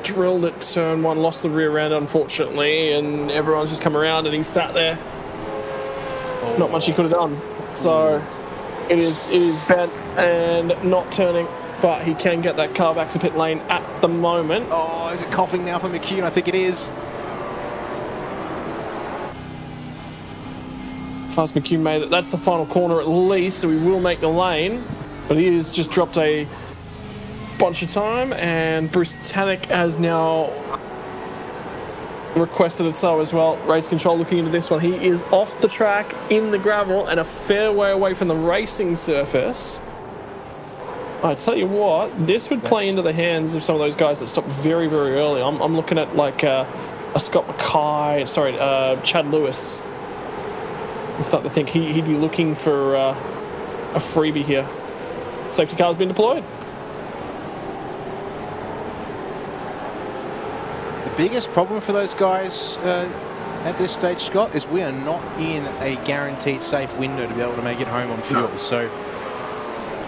drilled at turn one, lost the rear end unfortunately, and everyone's just come around and he's sat there. Oh. Not much he could have done. So it is bent and not turning, but he can get that car back to pit lane at the moment. Oh, is it coughing now for McCune? I think it is. Fast McCune made it. That's the final corner at least, so he will make the lane, but he has just dropped a bunch of time, and Bruce Tanek has now requested it so as well. Race control looking into this one. He is off the track in the gravel and a fair way away from the racing surface. I tell you what, this would play into the hands of some of those guys that stopped very, very early. I'm looking at like a Scott Mackay, sorry, Chad Lewis. I'm starting to think he'd be looking for a freebie here. Safety car has been deployed. The biggest problem for those guys at this stage, Scott, is we are not in a guaranteed safe window to be able to make it home on fuel. So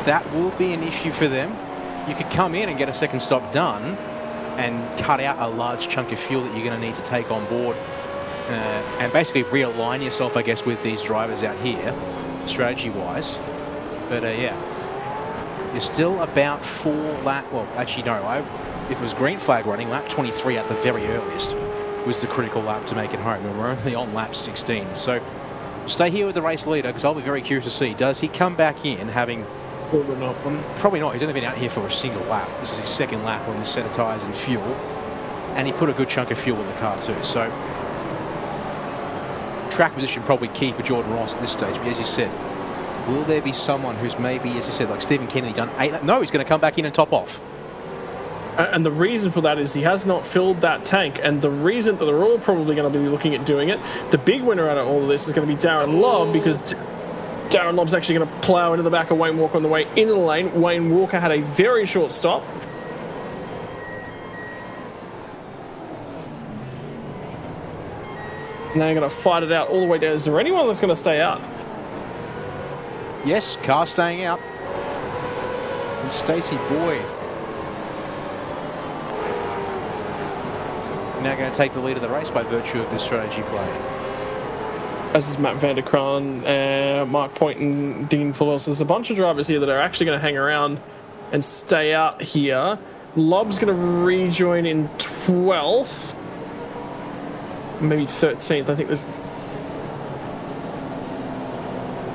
that will be an issue for them. You could come in and get a second stop done and cut out a large chunk of fuel that you're going to need to take on board and basically realign yourself, I guess, with these drivers out here, strategy-wise. But yeah, you're still about 4 lap. Well, actually, no. If it was green flag running, lap 23 at the very earliest was the critical lap to make it home, and we're only on lap 16. So stay here with the race leader because I'll be very curious to see, does he come back in having... Probably not. He's only been out here for a single lap. This is his second lap on this set of tyres and fuel, and he put a good chunk of fuel in the car too. So track position probably key for Jordan Ross at this stage. But as you said, will there be someone who's maybe, as you said, like Stephen Kennedy, done 8 laps? No, he's going to come back in and top off. And the reason for that is he has not filled that tank, and the reason that they're all probably going to be looking at doing it, the big winner out of all of this is going to be Darren Lobb, because Darren Lobb's actually going to plough into the back of Wayne Walker on the way into the lane. Wayne Walker had a very short stop. And they're going to fight it out all the way down. Is there anyone that's going to stay out? Yes, car staying out. And Stacey Boyd now going to take the lead of the race by virtue of this strategy play. As is Matt Van der Kraan, Mark Point and Dean Fuller. So there's a bunch of drivers here that are actually going to hang around and stay out here. Lob's going to rejoin in 12th. Maybe 13th. I think there's...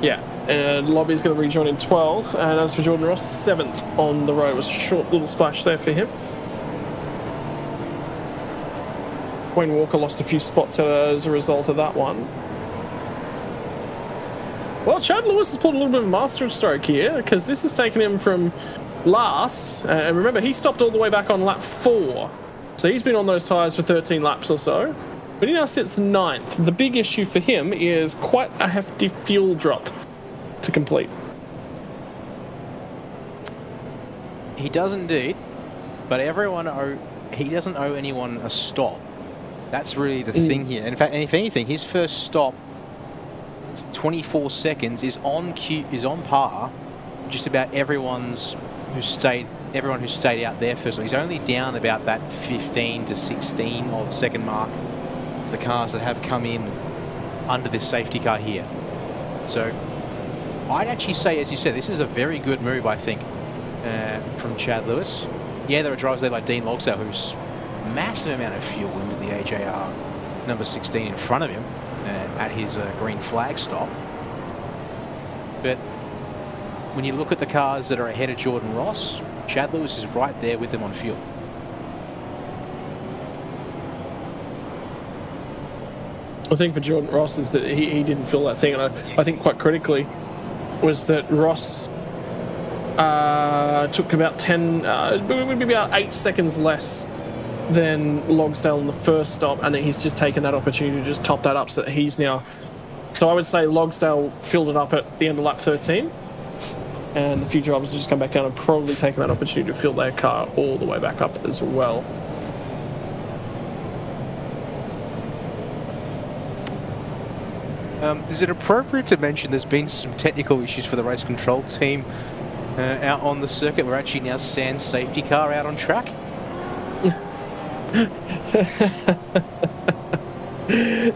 Yeah. And Lobby's going to rejoin in 12th. And as for Jordan Ross, 7th on the road. It was a short little splash there for him. Wayne Walker lost a few spots as a result of that one. Well, Chad Lewis has pulled a little bit of a master stroke here, because this has taken him from last. And remember, he stopped all the way back on lap 4. So he's been on those tyres for 13 laps or so. But he now sits 9th. The big issue for him is quite a hefty fuel drop to complete. He does indeed, but he doesn't owe anyone a stop. That's really the thing here. And in fact, if anything, his first stop, 24 seconds, is on par. Just about everyone who stayed out there first. He's only down about that 15 to 16 odd second mark to the cars that have come in under this safety car here. So I'd actually say, as you said, this is a very good move, I think, from Chad Lewis. Yeah, there are drivers there like Dean Logsdale, who's massive amount of fuel into the AJR number 16 in front of him at his green flag stop. But when you look at the cars that are ahead of Jordan Ross, Chad Lewis is right there with them on fuel. I think for Jordan Ross is that he didn't feel that thing, and I think quite critically was that Ross took about 8 seconds less than Logsdale in the first stop, and that he's just taken that opportunity to just top that up, so that he's now... So I would say Logsdale filled it up at the end of lap 13, and the few drivers have just come back down and probably taken that opportunity to fill their car all the way back up as well. Is it appropriate to mention there's been some technical issues for the race control team out on the circuit? We're actually now sans safety car out on track.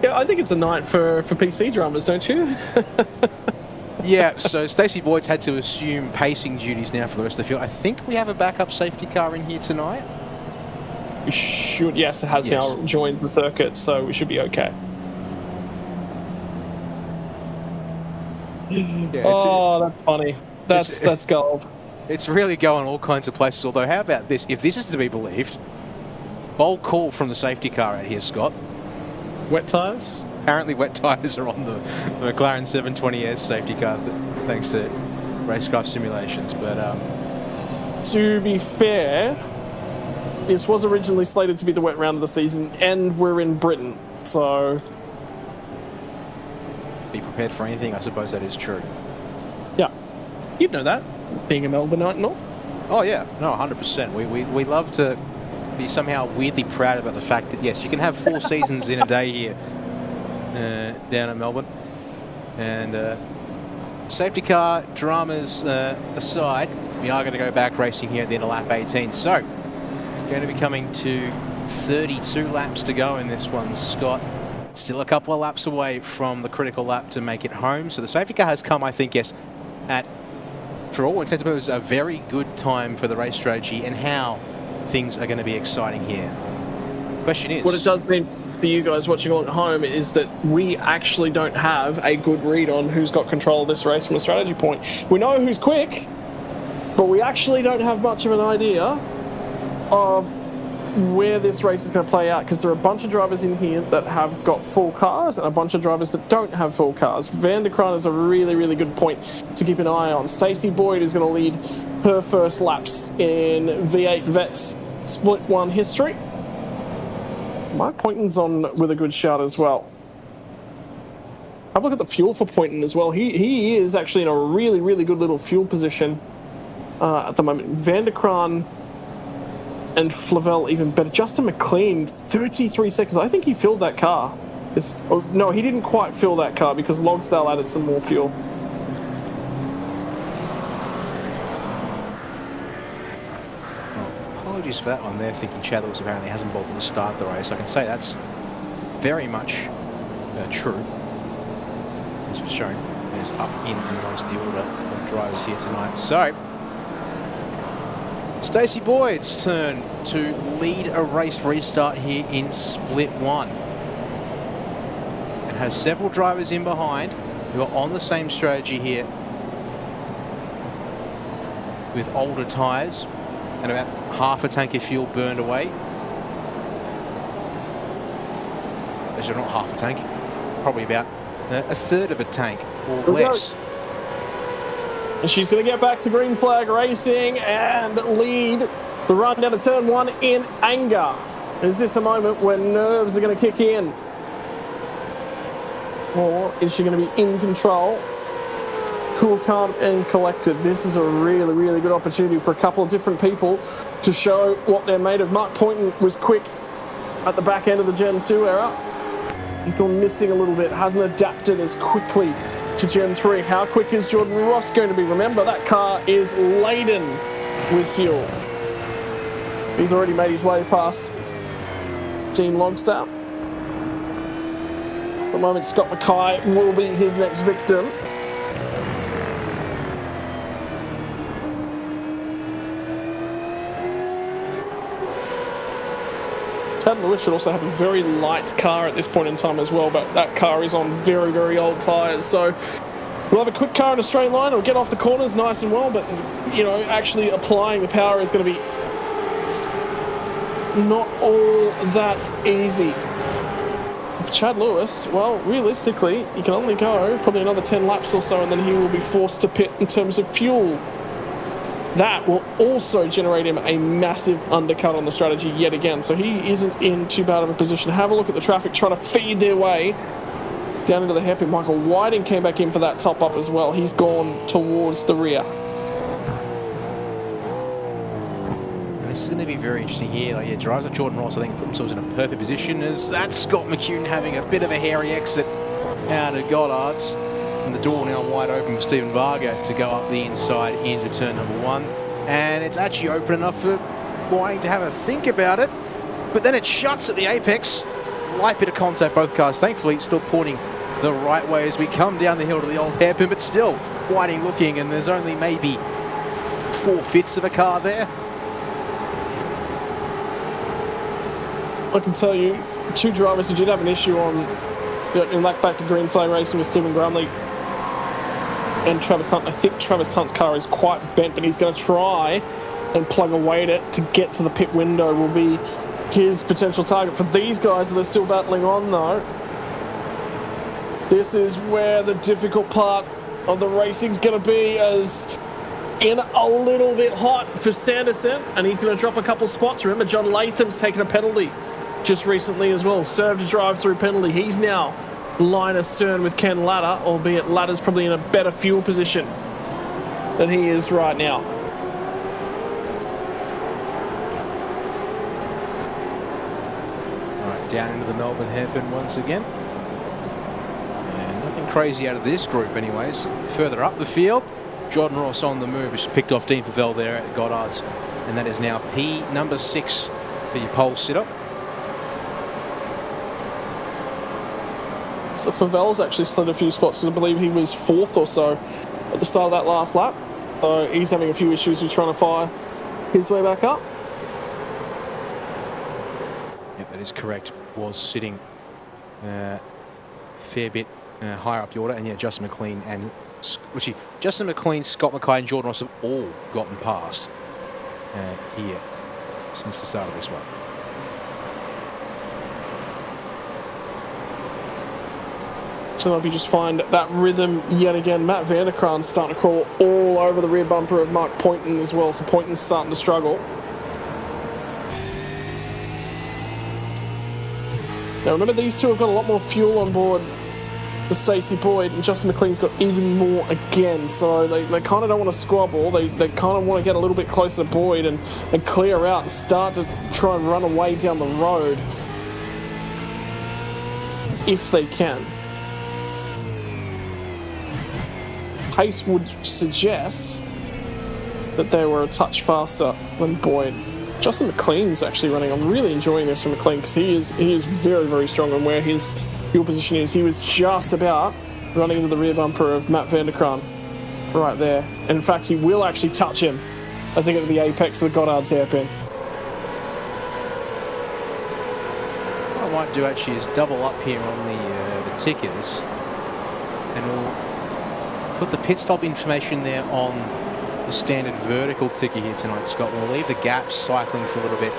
Yeah, I think it's a night for PC dramas, don't you? Yeah, so Stacey Boyd's had to assume pacing duties now for the rest of the field. I think we have a backup safety car in here tonight. We should, yes, it has now joined the circuit, so we should be okay. Yeah, that's funny. That's gold. It's really going all kinds of places. Although, how about this? If this is to be believed, bold call from the safety car out here, Scott. Wet tyres? Apparently wet tyres are on the McLaren 720S safety car, thanks to RaceKraft simulations. But to be fair, this was originally slated to be the wet round of the season, and we're in Britain, so... Be prepared for anything, I suppose that is true. Yeah. You'd know that, being a Melbourneite and all. Oh, yeah. No, 100%. We love to be somehow weirdly proud about the fact that, yes, you can have 4 seasons in a day here down in Melbourne. And safety car dramas aside, we are going to go back racing here at the end of lap 18. So, going to be coming to 32 laps to go in this one, Scott. Still a couple of laps away from the critical lap to make it home. So the safety car has come, I think, yes, at, for all intents and purposes, a very good time for the race strategy and how things are going to be exciting here. Question is... What it does mean for you guys watching along at home is that we actually don't have a good read on who's got control of this race from a strategy point. We know who's quick, but we actually don't have much of an idea of where this race is going to play out, because there are a bunch of drivers in here that have got full cars and a bunch of drivers that don't have full cars. Van der Kraan is a really, really good point to keep an eye on. Stacey Boyd is going to lead her first laps in V8 Vets Split 1 history. Mike Poynton's on with a good shout as well. Have a look at the fuel for Poynton as well. He is actually in a really, really good little fuel position at the moment. Van der Kraan and Flavel even better. Justin McLean, 33 seconds. I think he filled that car. No, he didn't quite fill that car because Logsdale added some more fuel. Well, apologies for that one there, thinking Chad Lewis apparently hasn't bolted the start of the race. I can say that's very much true. As was shown, is up in and amongst the order of drivers here tonight. So, Stacey Boyd's turn to lead a race restart here in split 1. And has several drivers in behind who are on the same strategy here with older tyres and about half a tank of fuel burned away. Actually, not half a tank, probably about a third of a tank or less. And she's going to get back to green flag racing and lead the run down to turn 1 in anger. Is this a moment when nerves are going to kick in? Or is she going to be in control? Cool, calm and collected. This is a really, really good opportunity for a couple of different people to show what they're made of. Mark Poynton was quick at the back end of the Gen 2 era. He's gone missing a little bit, hasn't adapted as quickly to Gen 3. How quick is Jordan Ross going to be? Remember, that car is laden with fuel. He's already made his way past Dean Longstaff. At the moment, Scott Mackay will be his next victim. Chad Lewis should also have a very light car at this point in time as well, but that car is on very, very old tyres. So we'll have a quick car in a straight line. It'll get off the corners nice and well, but, you know, actually applying the power is going to be not all that easy. For Chad Lewis, well, realistically, he can only go probably another 10 laps or so, and then he will be forced to pit in terms of fuel. That will also generate him a massive undercut on the strategy yet again. So he isn't in too bad of a position. Have a look at the traffic trying to feed their way down into the hairpin. Michael Whiting came back in for that top up as well. He's gone towards the rear. And this is going to be very interesting here. Like, yeah, drivers like Jordan Ross, I think, put themselves in a perfect position as that's Scott McCune having a bit of a hairy exit out of Goddard's. And the door now wide open for Stephen Varga to go up the inside into turn number 1. And it's actually open enough for Whiting to have a think about it. But then it shuts at the apex. Light bit of contact, both cars. Thankfully, it's still pointing the right way as we come down the hill to the old hairpin. But still, Whiting looking, and there's only maybe 4/5 of a car there. I can tell you, two drivers who did have an issue on in back to green flag racing with Stephen Grumley and Travis Hunt. I think Travis Hunt's car is quite bent, but he's going to try and plug away at it to get to the pit window will be his potential target. For these guys that are still battling on, though, this is where the difficult part of the racing's going to be, as in a little bit hot for Sanderson, and he's going to drop a couple spots. Remember, John Latham's taken a penalty just recently as well. Served a drive-through penalty. He's now line astern with Ken Latta, albeit Latta's probably in a better fuel position than he is right now. All right, down into the Melbourne hairpin once again. And nothing crazy out of this group anyways. Further up the field, Jordan Ross on the move, just picked off Dean Favell there at Goddard's. And that is now P number 6 for your pole sit-up. So Favell's actually slid a few spots. I believe he was 4th or so at the start of that last lap. So he's having a few issues with trying to fire his way back up. Yep, that is correct. Was sitting fair bit higher up the order. And yeah, Justin McLean and Justin McLean, Scott Mackay and Jordan Ross have all gotten past here since the start of this one. So maybe just find that rhythm yet again. Matt Vanderkran's starting to crawl all over the rear bumper of Mark Poynton as well. So Poynton's starting to struggle. Now remember, these two have got a lot more fuel on board for Stacey Boyd, and Justin McLean's got even more again. So they kind of don't want to squabble. They kind of want to get a little bit closer to Boyd and clear out and start to try and run away down the road if they can. Pace would suggest that they were a touch faster than Boyd. Justin McLean's actually running. I'm really enjoying this from McLean because he is very, very strong on where his fuel position is. He was just about running into the rear bumper of Matt Vanderkran right there. And in fact, he will actually touch him as they get to the apex of the Goddard's hairpin. What I might do actually is double up here on the tickers, and we'll put the pit stop information there on the standard vertical ticker here tonight, Scott. We'll leave the gaps cycling for a little bit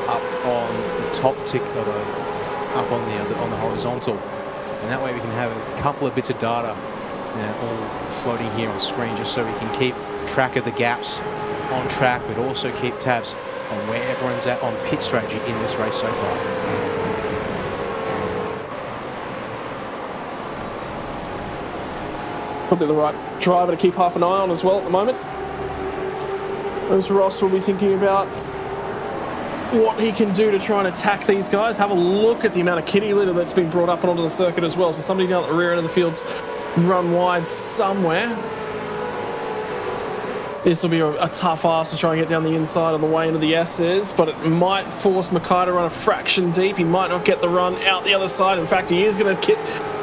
up on the top ticker, up on the horizontal, and that way we can have a couple of bits of data all floating here on screen, just so we can keep track of the gaps on track, but also keep tabs on where everyone's at on pit strategy in this race so far. Probably the right driver to keep half an eye on as well at the moment, as Ross will be thinking about what he can do to try and attack these guys. Have a look at the amount of kitty litter that's been brought up and onto the circuit as well. So somebody down at the rear end of the field's run wide somewhere. This will be a tough ask to try and get down the inside on the way into the S's, but it might force Mackay to run a fraction deep. He might not get the run out the other side. In fact, he is going to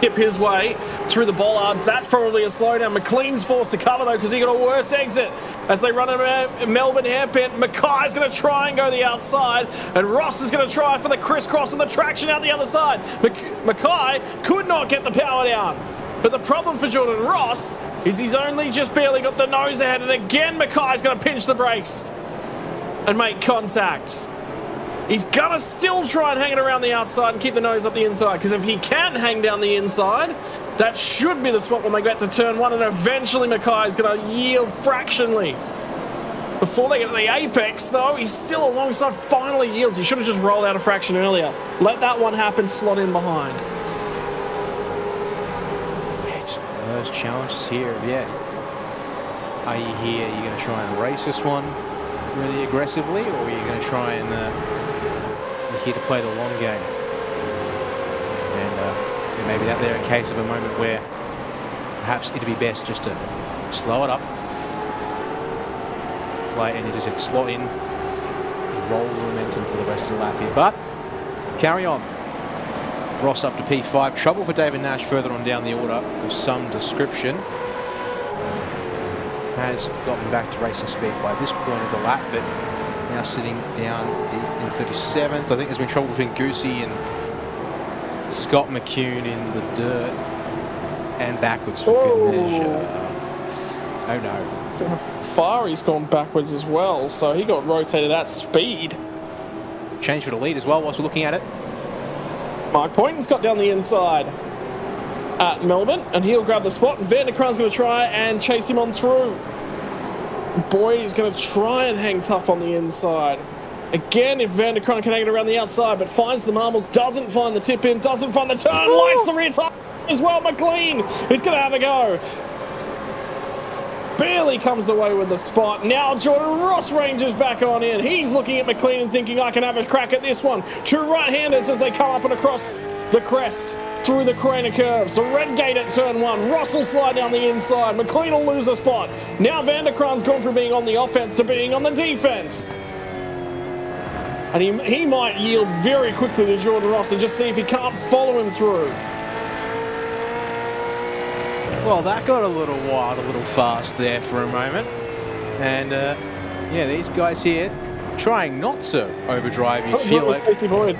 kip his way through the bollards. That's probably a slowdown. McLean's forced to cover, though, because he got a worse exit. As they run a Melbourne hairpin, Mackay's going to try and go the outside, and Ross is going to try for the crisscross and the traction out the other side. Mackay could not get the power down. But the problem for Jordan Ross is he's only just barely got the nose ahead, and again Mackay's going to pinch the brakes and make contact. He's going to still try and hang it around the outside and keep the nose up the inside, because if he can hang down the inside, that should be the spot when they get to turn one, and eventually Mackay's going to yield fractionally. Before they get to the apex, though, he's still alongside, finally yields. He should have just rolled out a fraction earlier. Let that one happen, slot in behind. Those challenges here, yeah. Are you here? Are you going to try and race this one really aggressively, or are you going to try and you're here to play the long game? And maybe that there a case of a moment where perhaps it'd be best just to slow it up, play, and as I said, slot in, just roll the momentum for the rest of the lap here. But carry on. Ross up to P5. Trouble for David Nash further on down the order of some description. Has gotten back to racing speed by this point of the lap, but now sitting down deep in 37th. I think there's been trouble between Goosey and Scott McCune in the dirt and backwards for good measure. Oh no. Far he's gone backwards as well, so he got rotated at speed. Change for the lead as well whilst we're looking at it. Mark Poynton's got down the inside at Melbourne, and he'll grab the spot, and Van der Kran's going to try and chase him on through. Boyd is going to try and hang tough on the inside. Again, if Van der Kran can hang it around the outside, but finds the marbles, doesn't find the tip in, doesn't find the turn, lights the rear tire as well. McLean is going to have a go. Barely comes away with the spot. Now Jordan Ross ranges back on in. He's looking at McLean and thinking, I can have a crack at this one. Two right-handers as they come up and across the crest through the Craner curves. The red gate at turn one. Ross will slide down the inside. McLean will lose a spot. Now Van der Kran's gone from being on the offense to being on the defense. And he might yield very quickly to Jordan Ross and just see if he can't follow him through. Well, that got a little wild, a little fast there for a moment. And, yeah, these guys here trying not to overdrive. You feel like... Stacey Boyd.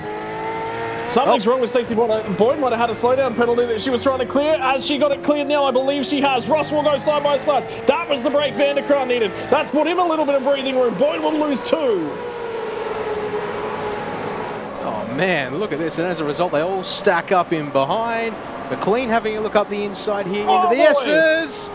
Something's wrong with Stacey Boyd. Boyd might have had a slowdown penalty that she was trying to clear. As she got it cleared now, I believe she has. Ross will go side by side. That was the break Van der Kran needed. That's put him a little bit of breathing room. Boyd will lose two. Oh, man, look at this. And as a result, they all stack up in behind. McLean having a look up the inside here into the S's.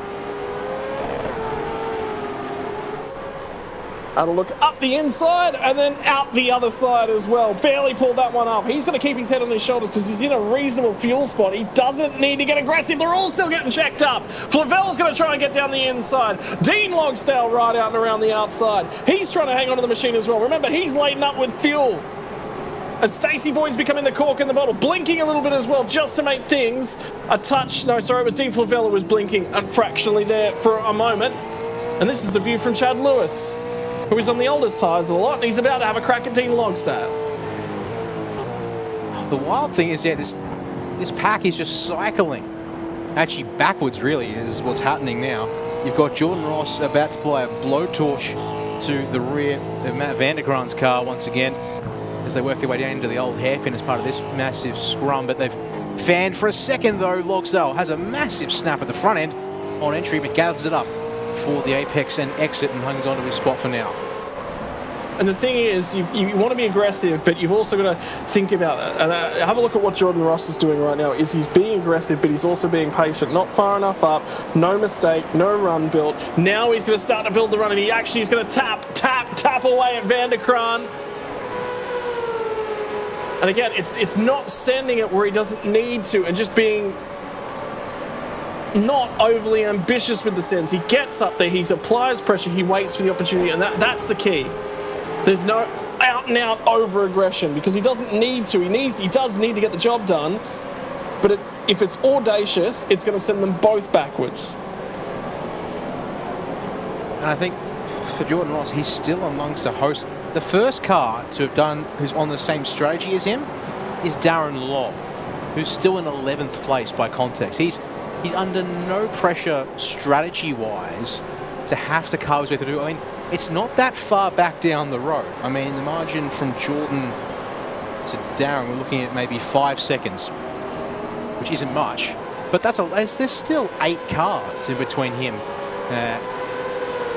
Had a look up the inside and then out the other side as well. Barely pulled that one up. He's going to keep his head on his shoulders because he's in a reasonable fuel spot. He doesn't need to get aggressive. They're all still getting checked up. Flavel's going to try and get down the inside. Dean Logsdale right out and around the outside. He's trying to hang onto the machine as well. Remember, he's laden up with fuel. And Stacey Boyd's becoming the cork in the bottle, blinking a little bit as well, just to make things a touch. No, sorry, it was Dean Flavel who was blinking fractionally there for a moment. And this is the view from Chad Lewis, who is on the oldest tyres of the lot, and he's about to have a crack at Dean Logsdale. The wild thing is, yeah, this pack is just cycling. Actually, backwards really is what's happening now. You've got Jordan Ross about to apply a blowtorch to the rear of Matt Vanderkran's car once again as they work their way down into the old hairpin as part of this massive scrum. But they've fanned for a second though. Logsdale has a massive snap at the front end on entry, but gathers it up for the apex and exit and hangs on to his spot for now. And the thing is, you want to be aggressive, but you've also got to think about it. And have a look at what Jordan Ross is doing right now. Is he's being aggressive, but he's also being patient. Not far enough up, no mistake, no run built. Now he's going to start to build the run, and he actually is going to tap away at Vanderkran. And again, it's not sending it where he doesn't need to, and just being not overly ambitious with the sends. He gets up there, he applies pressure, he waits for the opportunity, and that's the key. There's no out-and-out over-aggression because he doesn't need to. He does need to get the job done, but if it's audacious, it's going to send them both backwards. And I think for Jordan Ross, he's still amongst a host. The first car to have done, who's on the same strategy as him, is Darren Lobb, who's still in 11th place by context. He's under no pressure strategy-wise to have to carve his way through. I mean, it's not that far back down the road. I mean, the margin from Jordan to Darren, we're looking at maybe 5 seconds, which isn't much. But there's still 8 cars in between him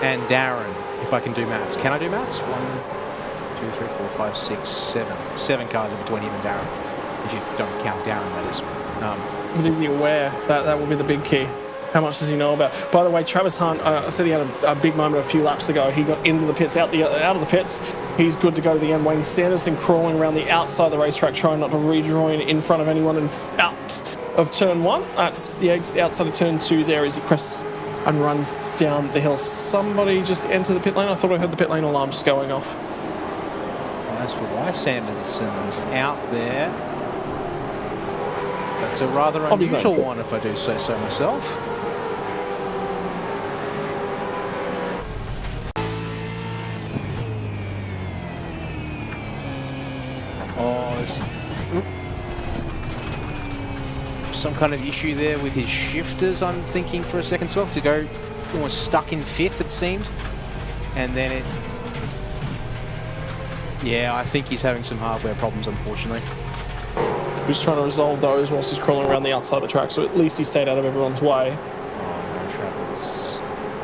and Darren, if I can do maths. Can I do maths? 1, 2, 3, 4, 5, 6, 7. 7 cars in between him and Darren, if you don't count Darren, that is. But is he aware? That will be the big key. How much does he know about? By the way, Travis Hunt said he had a big moment a few laps ago. He got into the pits, out of the pits. He's good to go to the end. Wayne Sanderson crawling around the outside of the racetrack, trying not to rejoin in front of anyone and out of turn 1. That's the outside of turn 2 there as he crests and runs down the hill. Somebody just entered the pit lane. I thought I heard the pit lane alarm just going off. As for why Sanderson's out there, that's a rather unusual one, if I do say so myself. Some kind of issue there with his shifters, I'm thinking, for a second. So to go almost stuck in 5th, it seemed. And then yeah, I think he's having some hardware problems, unfortunately. He's trying to resolve those whilst he's crawling around the outside of the track, so at least he stayed out of everyone's way.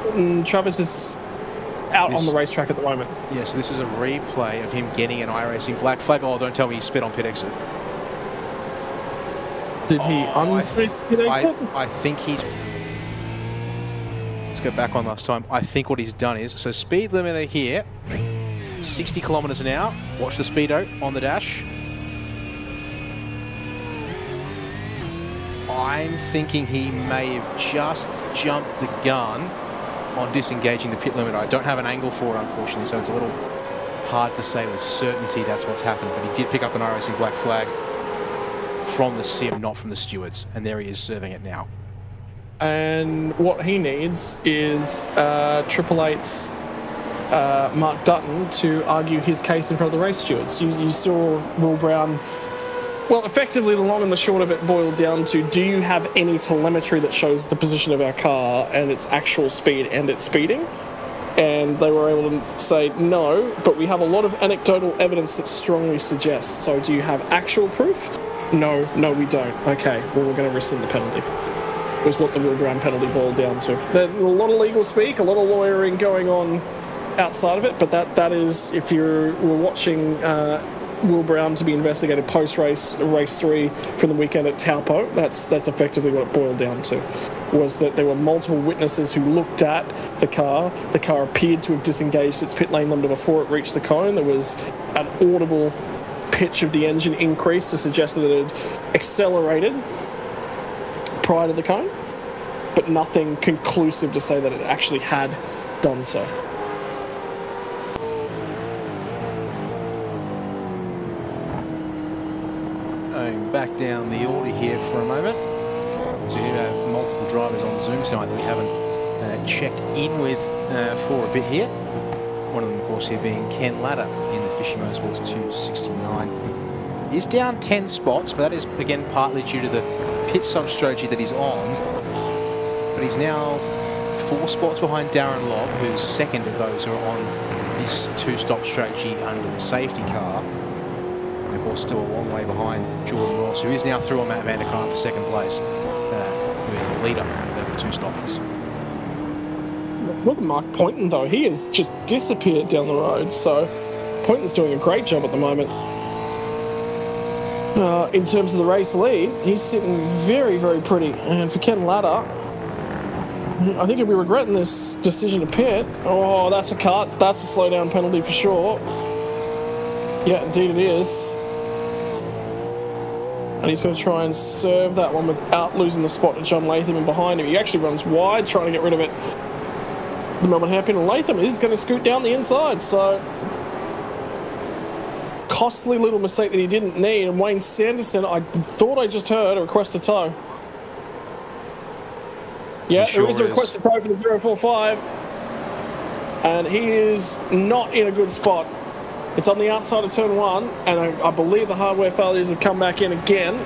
Oh, no, Travis is out on the racetrack at the moment. Yeah, so this is a replay of him getting an iRacing black flag. Oh, don't tell me he spit on pit exit. Did he unspit pit exit? I think he's... Let's go back one last time. I think what he's done is, so speed limiter here, 60 kilometers an hour. Watch the speedo on the dash. I'm thinking he may have just jumped the gun on disengaging the pit limiter. I don't have an angle for it, unfortunately, so it's a little hard to say with certainty that's what's happened. But he did pick up an iRacing black flag from the sim, not from the stewards, and there he is serving it now. And what he needs is Triple Eight's Mark Dutton to argue his case in front of the race stewards. You saw Will Brown. Well, effectively, the long and the short of it boiled down to, do you have any telemetry that shows the position of our car and its actual speed and its speeding? And they were able to say no, but we have a lot of anecdotal evidence that strongly suggests. So do you have actual proof? No, we don't. Okay, well, we're going to rescind the penalty. Was what the Will Brown penalty boiled down to. There's a lot of legal speak, a lot of lawyering going on outside of it, but that is, if we're watching Will Brown to be investigated post-race, race 3 from the weekend at Taupo, that's effectively what it boiled down to, was that there were multiple witnesses who looked at the car. The car appeared to have disengaged its pit lane limiter before it reached the cone. There was an audible pitch of the engine increase to suggest that it had accelerated prior to the cone, but nothing conclusive to say that it actually had done so. Going back down the order here for a moment. So you have multiple drivers on Zoom tonight that we haven't checked in with for a bit here. One of them, of course, here being Ken Ladder in the Fishy Motorsports 269. He's down 10 spots, but that is, again, partly due to the pit stop strategy that he's on. But he's now 4 spots behind Darren Lobb, who's second of those who are on this two-stop strategy under the safety car. And of course, still a long way behind Jordan Ross, who is now through on Matt van der Krank for second place, who is the leader of the two stoppers. Look at Mark Poynton, though. He has just disappeared down the road, so Poynton's doing a great job at the moment. In terms of the race lead, he's sitting very, very pretty. And for Ken Latta, I think he'll be regretting this decision to pit. Oh, that's a cut. That's a slowdown penalty for sure. Yeah, indeed it is. And he's going to try and serve that one without losing the spot to John Latham, and behind him he actually runs wide, trying to get rid of it. The Melbourne hairpin, and Latham is going to scoot down the inside, so costly little mistake that he didn't need. And Wayne Sanderson, I thought I just heard a request to tow. Yeah, there is a request to tow for the 045, and he is not in a good spot. It's on the outside of turn 1, and I believe the hardware failures have come back in again.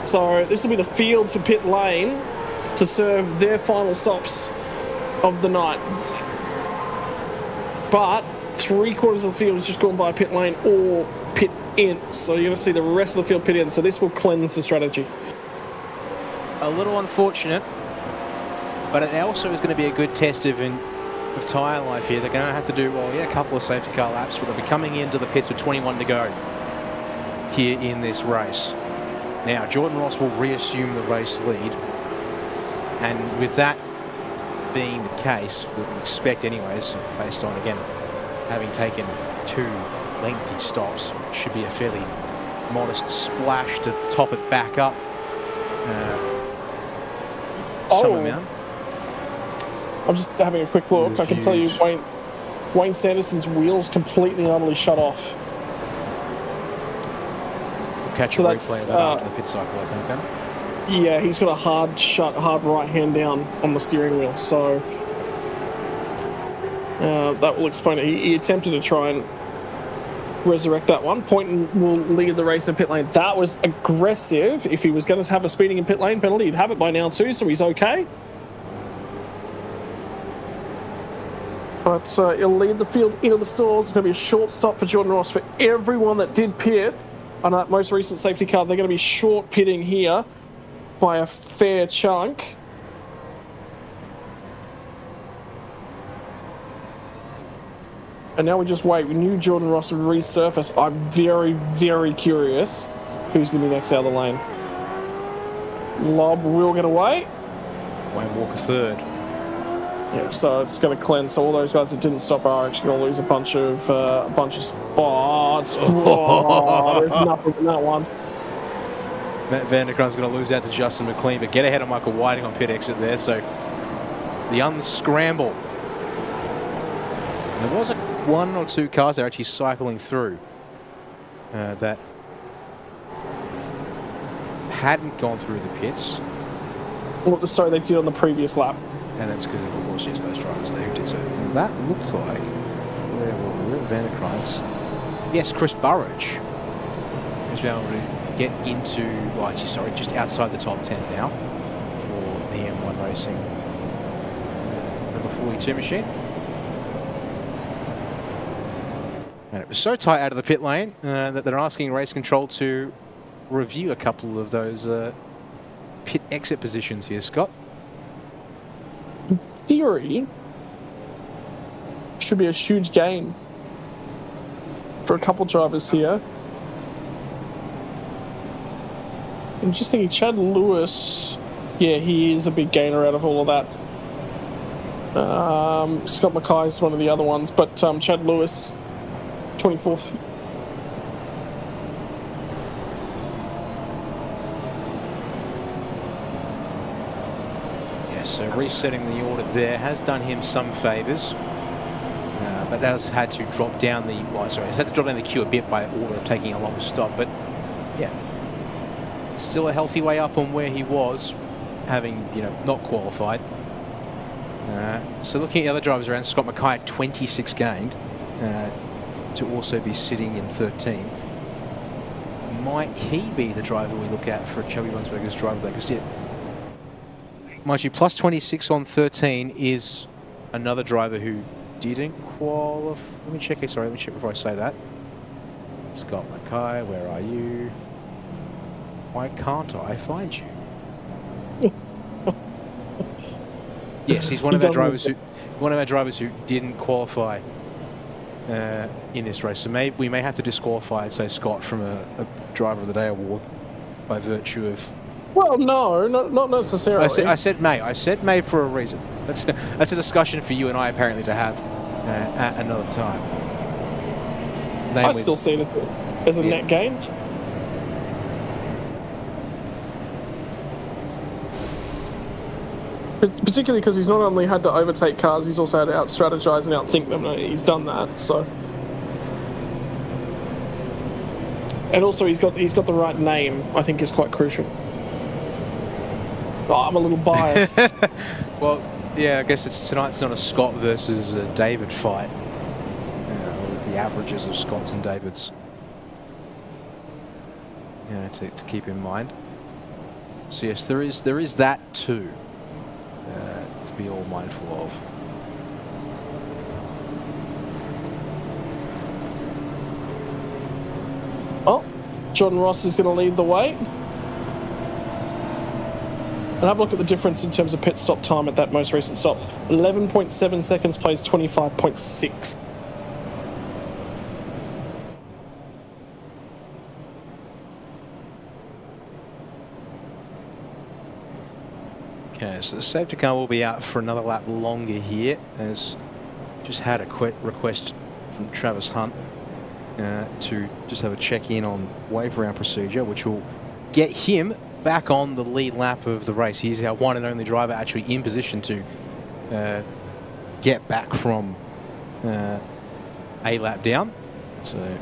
So this will be the field to pit lane to serve their final stops of the night. But 3/4 of the field has just gone by pit lane or pit in, so you're going to see the rest of the field pit in, so this will cleanse the strategy. A little unfortunate, but it also is going to be a good test of tyre life here. They're going to have to do, well, yeah, a couple of safety car laps, but they'll be coming into the pits with 21 to go here in this race. Now, Jordan Ross will reassume the race lead, and with that being the case, we expect anyways, based on, again, having taken 2 lengthy stops, should be a fairly modest splash to top it back up. Some amount. I'm just having a quick look. I can tell you Wayne Sanderson's wheels completely and utterly shut off. We'll catch a replay of that after the pit cycle, I think, then. Yeah, he's got a hard right hand down on the steering wheel, so that will explain it. He attempted to try and resurrect that one. Poynton will lead the race in pit lane. That was aggressive. If he was going to have a speeding in pit lane penalty, he'd have it by now too, so he's okay. But he'll lead the field into the stalls. It's going to be a short stop for Jordan Ross. For everyone that did pit on that most recent safety car, they're going to be short pitting here by a fair chunk. And now we just wait. We knew Jordan Ross would resurface. I'm very, very curious who's going to be next out of the lane. Lob will get away. Wayne Walker third. Yeah, so it's going to cleanse. So all those guys that didn't stop are actually going to lose a bunch of spots. Oh, there's nothing in that one. Matt van der Krank's going to lose out to Justin McLean, but get ahead of Michael Whiting on pit exit there. So the unscramble. There was 1 or 2 cars that are actually cycling through that hadn't gone through the pits. Well, sorry, they did on the previous lap. And that's because, of course, yes, those drivers there who did so. And that looks like where van der Krank's. Yes, Chris Burridge has been able to get into, well, actually, sorry, just outside the top 10 now for the M1 Racing number 42 machine. And it was so tight out of the pit lane that they're asking race control to review a couple of those pit exit positions here, Scott. In theory, should be a huge gain for a couple drivers here. I'm just thinking Chad Lewis, yeah, he is a big gainer out of all of that. Scott Mackay is one of the other ones, but Chad Lewis, 24th. Yeah, so resetting the order there has done him some favours, but has had to drop down the, has had to drop down the queue a bit by order of taking a longer stop, but yeah. Still a healthy way up on where he was, having, not qualified. So looking at the other drivers around, Scott Mackay at 26 gained, to also be sitting in 13th. Might he be the driver we look at for Chubby Bunsberger's driver there? Because, yeah, mind you, plus 26 on 13 is another driver who didn't qualify. Let me check. Sorry, let me check before I say that. Scott Mackay, where are you? Why can't I find you? Yes, he's one of our drivers who didn't qualify in this race. So we may have to disqualify, I'd say, Scott from a Driver of the Day award by virtue of. Well, no, not necessarily. I said may. I said may for a reason. That's a discussion for you and I apparently to have at another time. Namely, I still see it as a net gain. Particularly because he's not only had to overtake cars, he's also had to out-strategize and outthink them. He's done that, so. And also, he's got the right name. I think is quite crucial. Oh, I'm a little biased. Well, yeah, I guess tonight's not a Scott versus a David fight. The averages of Scotts and Davids. Yeah, to keep in mind. So yes, there is that too. To be all mindful of. Oh, Jordan Ross is going to lead the way. And have a look at the difference in terms of pit stop time at that most recent stop. 11.7 seconds plays 25.6. Okay, so the safety car will be out for another lap longer here, as just had a request from Travis Hunt to just have a check-in on wave round procedure, which will get him back on the lead lap of the race. He's our one and only driver actually in position to get back from a lap down. So,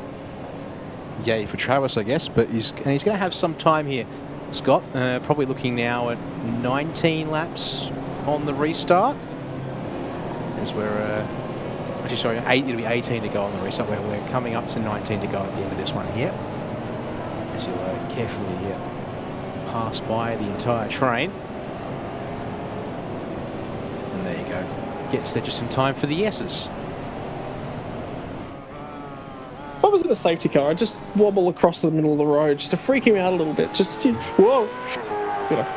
yay for Travis, I guess. But he's going to have some time here, Scott. Probably looking now at 19 laps on the restart. As we're actually sorry, it'll be 18 to go on the restart. We're coming up to 19 to go at the end of this one here. As you carefully pass by the entire train. And there you go. Gets there just in time for the yeses. If I was in the safety car, I'd just wobble across the middle of the road just to freak him out a little bit. Just, whoa. You know,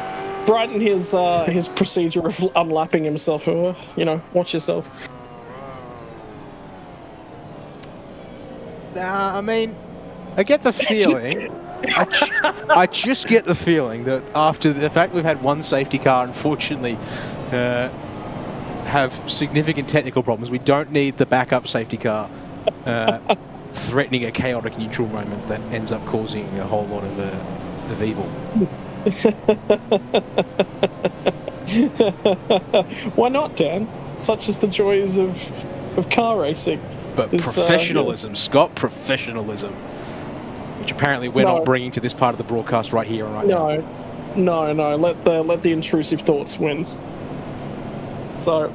brighten his procedure of unlapping himself. You know, watch yourself. I mean, I get the feeling. I just get the feeling that after the fact we've had one safety car, unfortunately, have significant technical problems. We don't need the backup safety car threatening a chaotic neutral moment that ends up causing a whole lot of evil. Why not, Dan? Such is the joys of car racing. But professionalism, Scott, professionalism. Which apparently we're not bringing to this part of the broadcast right here and right now. No. Let the intrusive thoughts win. So,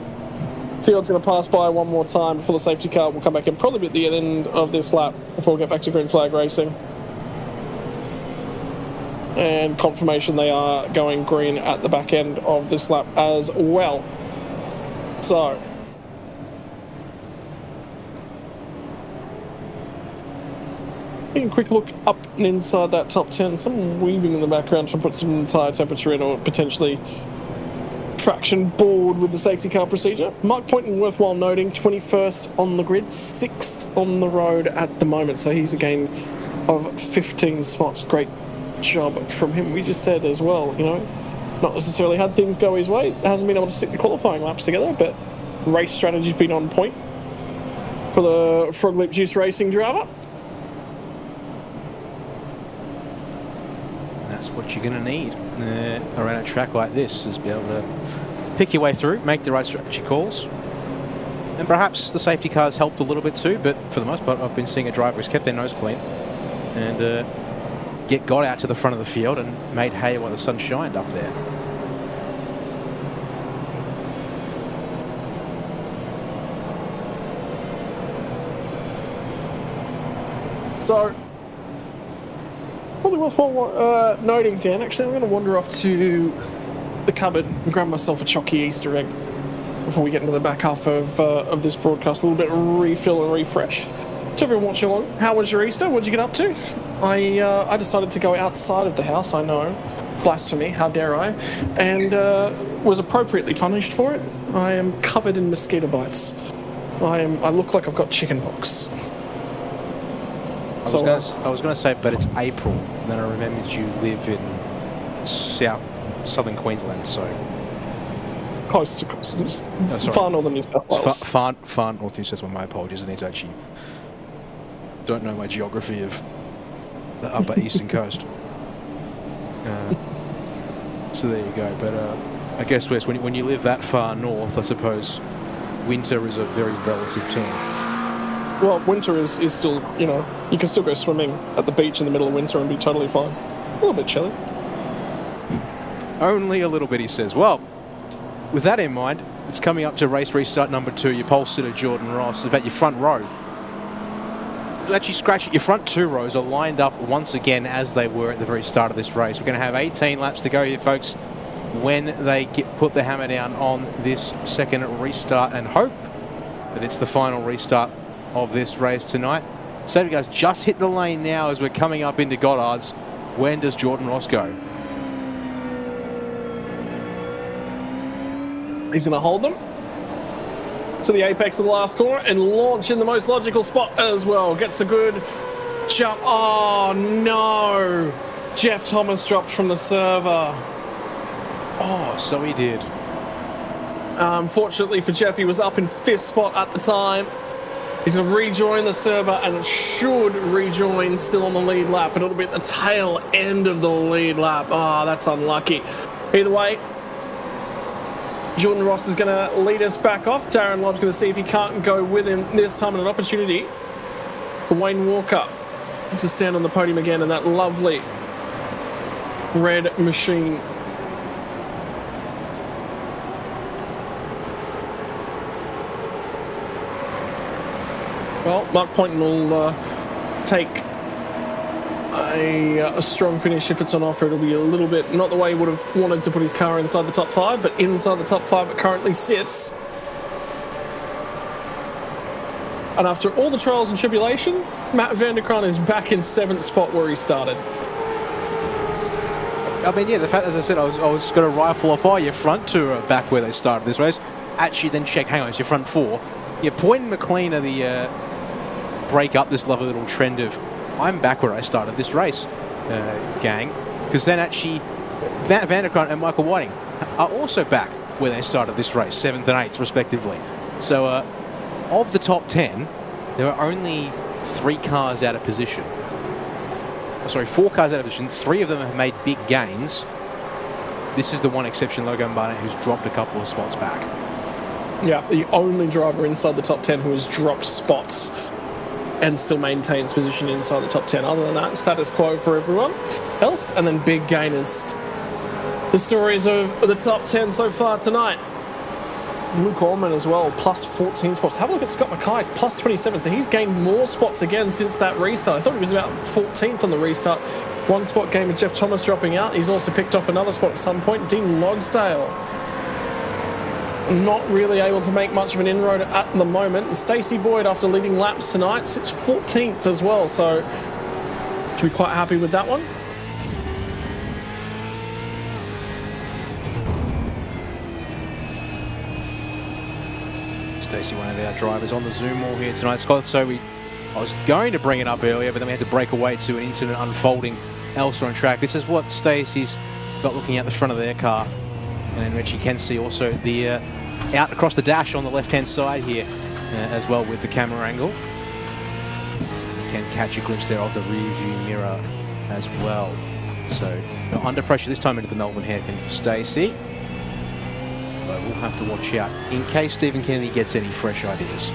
Field's going to pass by one more time before the safety car will come back in, probably at the end of this lap before we get back to green flag racing. And confirmation they are going green at the back end of this lap as well. So, taking a quick look up and inside that top 10, some weaving in the background to put some tyre temperature in, or potentially traction board with the safety car procedure. Mark Poynton, worthwhile noting, 21st on the grid, 6th on the road at the moment, so he's a gain of 15 spots. Great job from him. We just said as well, you know, not necessarily had things go his way, hasn't been able to stick the qualifying laps together, but race strategy's been on point for the Frog Leap Juice Racing driver. That's what you're going to need around a track like this, is be able to pick your way through, make the right strategy calls. And perhaps the safety cars helped a little bit too, but for the most part I've been seeing a driver who's kept their nose clean and got out to the front of the field and made hay while the sun shined up there. So, probably worthwhile noting, Dan, actually I'm going to wander off to the cupboard and grab myself a Chocky Easter egg. before we get into the back half of this broadcast. A little bit of refill and refresh. To everyone watching along, how was your Easter? What did you get up to? I decided to go outside of the house, I know. Blasphemy, how dare I. And was appropriately punished for it. I am covered in mosquito bites. I look like I've got chicken pox. I was going to say, but it's April. And then I remembered you live in southern Queensland, so... Close to far northern New South Wales. Far north New South Wales, my apologies. I need to actually... Don't know my geography of the upper eastern coast. So there you go. But I guess, Wes, when you live that far north, I suppose winter is a very relative term. Well, winter is still, you know, you can still go swimming at the beach in the middle of winter and be totally fine. A little bit chilly. Only a little bit, he says. Well, with that in mind, it's coming up to race restart number 2. Your pole sitter, Jordan Ross. In fact, your front row. Actually, scratch it. Your front 2 rows are lined up once again as they were at the very start of this race. We're going to have 18 laps to go here, folks, when they put the hammer down on this second restart, and hope that it's the final restart of this race tonight. Safety guys just hit the lane now as we're coming up into Goddard's. When does Jordan Ross go? He's going to hold them to the apex of the last corner and launch in the most logical spot as well. Gets a good jump. Oh, no. Jeff Thomas dropped from the server. Oh, so he did. Unfortunately for Jeff, he was up in 5th spot at the time. He's going to rejoin the server and should rejoin still on the lead lap, but it'll be at the tail end of the lead lap. Oh, that's unlucky. Either way, Jordan Ross is going to lead us back off. Darren Lobb's going to see if he can't go with him this time, and an opportunity for Wayne Walker to stand on the podium again in that lovely red machine. Well, Mark Poynton will take a strong finish if it's on offer. It'll be a little bit, not the way he would have wanted to put his car inside the top 5, but inside the top 5 it currently sits. And after all the trials and tribulation, Matt Vanderkran is back in 7th spot where he started. I mean, yeah, the fact, as I said, I was going to rifle off, your front 2 are back where they started this race. Actually, then check, hang on, it's your front 4. Yeah, Point and McLean are the break up this lovely little trend of I'm back where I started this race, gang. Because then actually Vanderkran and Michael Whiting are also back where they started this race, 7th and 8th respectively. So of the top 10, there are only 3 cars out of position. Oh, sorry, 4 cars out of position. 3 of them have made big gains. This is the one exception, Logan Barnett, who's dropped a couple of spots back. Yeah, the only driver inside the top 10 who has dropped spots and still maintains position inside the top 10. Other than that, status quo for everyone else, and then big gainers. The stories of the top 10 so far tonight. Luke Allman as well, plus 14 spots. Have a look at Scott Mackay, plus 27. So he's gained more spots again since that restart. I thought he was about 14th on the restart. 1 spot gain with Jeff Thomas dropping out. He's also picked off another spot at some point. Dean Logsdale not really able to make much of an inroad at the moment. Stacey Boyd, after leading laps tonight, sits 14th as well, so should be quite happy with that one. Stacey, one of our drivers on the Zoom wall here tonight, Scott. So I was going to bring it up earlier, but then we had to break away to an incident unfolding elsewhere on track. This is what Stacey's got looking out the front of their car. And then Richie can see also the out across the dash on the left-hand side here as well with the camera angle. You can catch a glimpse there of the rear view mirror as well. So under pressure this time into the Melbourne hairpin for Stacey. But we'll have to watch out in case Stephen Kennedy gets any fresh ideas.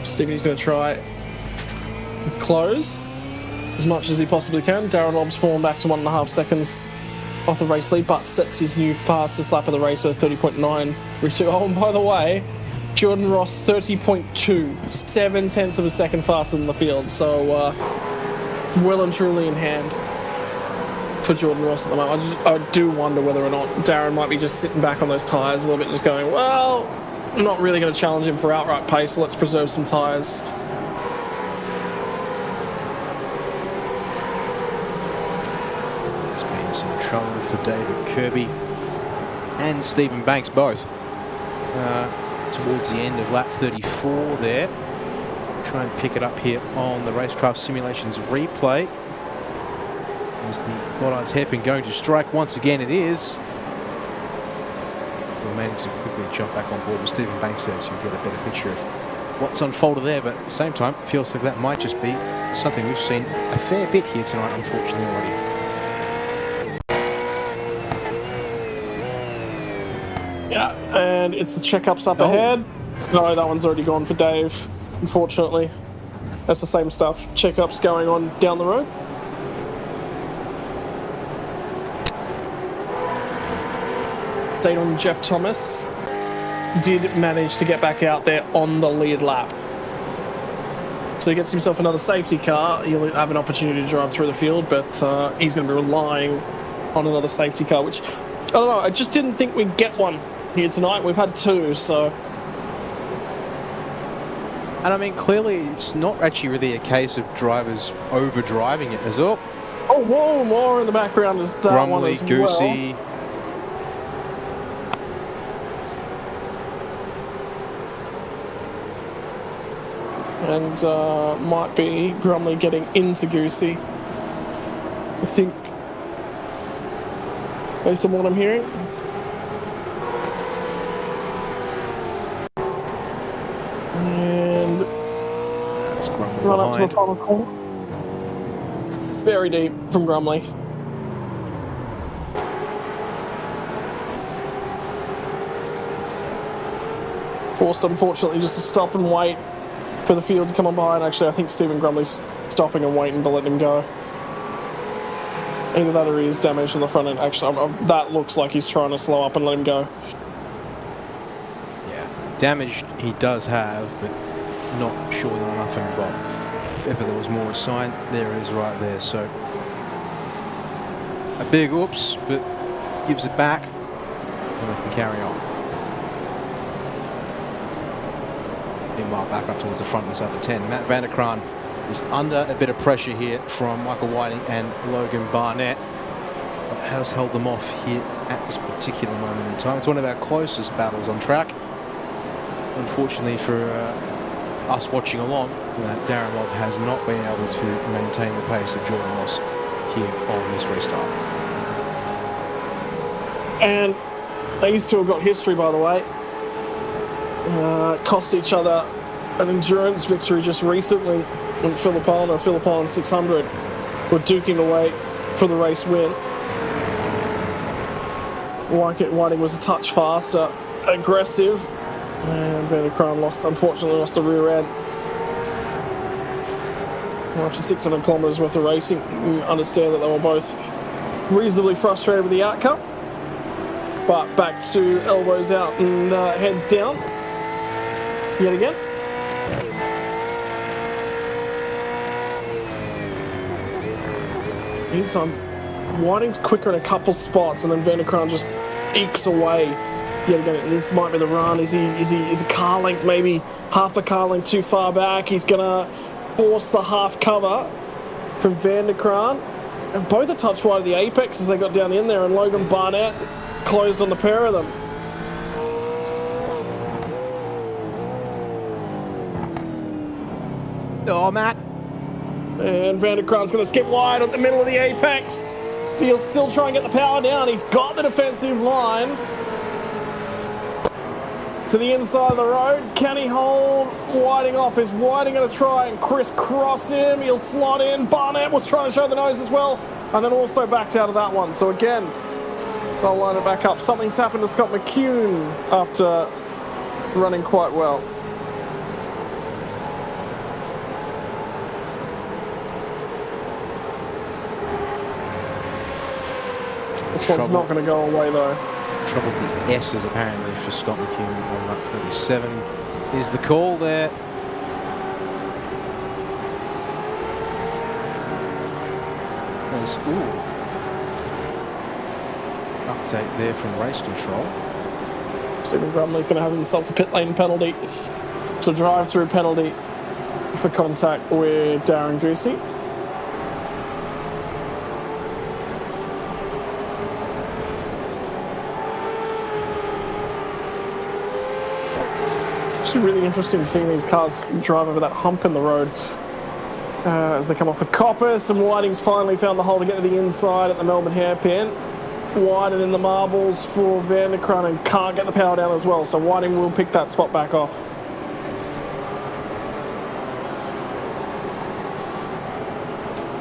Stephen's going to try and close as much as he possibly can. Darren Lobb's fallen back to 1.5 seconds off the race lead, but sets his new fastest lap of the race with 30.9. Oh, and by the way, Jordan Ross 30.2, 0.7 of a second faster than the field, so well and truly in hand for Jordan Ross at the moment. I do wonder whether or not Darren might be just sitting back on those tyres a little bit, just going, well, I'm not really going to challenge him for outright pace, so let's preserve some tyres. There's been some trouble for David Kirby and Stephen Banks both towards the end of lap 34 there. Try and pick it up here on the RaceKraft Simulations replay. Is the Goddard's hairpin going to strike once again? It is. We're managing to quickly jump back on board with Stephen Banks there so you get a better picture of what's unfolded there, but at the same time, it feels like that might just be something we've seen a fair bit here tonight, unfortunately, already. Yeah, and it's the checkups up ahead. No, that one's already gone for Dave, unfortunately. That's the same stuff. Checkups going on down the road. Update on Jeff Thomas. Did manage to get back out there on the lead lap. So he gets himself another safety car. He'll have an opportunity to drive through the field, but he's going to be relying on another safety car, which, I don't know, I just didn't think we'd get one here tonight. We've had two, so... And I mean, clearly it's not actually really a case of drivers over-driving it as well. Oh, whoa, more in the background is that Grumley, one as Goosey. well. And might be Grumley getting into Goosey. I think, based on what I'm hearing. And That's Grumley run up to the behind. final corner. Very deep from Grumley. Forced, unfortunately, just to stop and wait for the field to come on behind. Actually, I think Stephen Grumley's stopping and waiting to let him go. Either that or he is damaged on the front end. Actually, that looks like he's trying to slow up and let him go. Yeah, damage he does have, but not surely not enough in both. If ever there was more a sign, there it is right there. So a big oops, but gives it back and they can carry on. Meanwhile, back up towards the front inside the 10. Matt Vanderkraan is under a bit of pressure here from Michael Whiting and Logan Barnett, but has held them off here at this particular moment in time. It's one of our closest battles on track. Unfortunately for us watching along, Darren Lobb has not been able to maintain the pace of Jordan Ross here on this restart. And these two have got history, by the way. Cost each other an endurance victory just recently when Philippine 600 were duking away for the race win. Whiting was a touch faster, aggressive, and Vanderkraan unfortunately lost the rear end. Well, after 600 kilometres worth of racing, you understand that they were both reasonably frustrated with the outcome. But back to elbows out and heads down. Yet again. Meantime, Whiting's quicker in a couple spots, and then Vanderkraan just ekes away. Yet again, this might be the run. Is a car length, maybe half a car length too far back? He's gonna force the half cover from Vanderkraan. And both are touched wide of the apex as they got down in there, and Logan Barnett closed on the pair of them. Oh, Matt. And Vanderkraan's going to skip wide at the middle of the apex. He'll still try and get the power down. He's got the defensive line. To the inside of the road. Can he hold Whiting off? Is Whiting going to try and crisscross him? He'll slot in. Barnett was trying to show the nose as well. And then also backed out of that one. So again, they'll line it back up. Something's happened to Scott McCune after running quite well. This one's not going to go away though. Trouble with the S's apparently for Scott McCune on lap 37 is the call there. update there from race control. Stephen Grumley's going to have himself a pit lane penalty. So drive-through penalty for contact with Darren Goosey. It's really interesting seeing these cars drive over that hump in the road as they come off the coppice, and Whiting's finally found the hole to get to the inside at the Melbourne hairpin. Whiting in the marbles for Van der Kran and can't get the power down as well, so Whiting will pick that spot back off.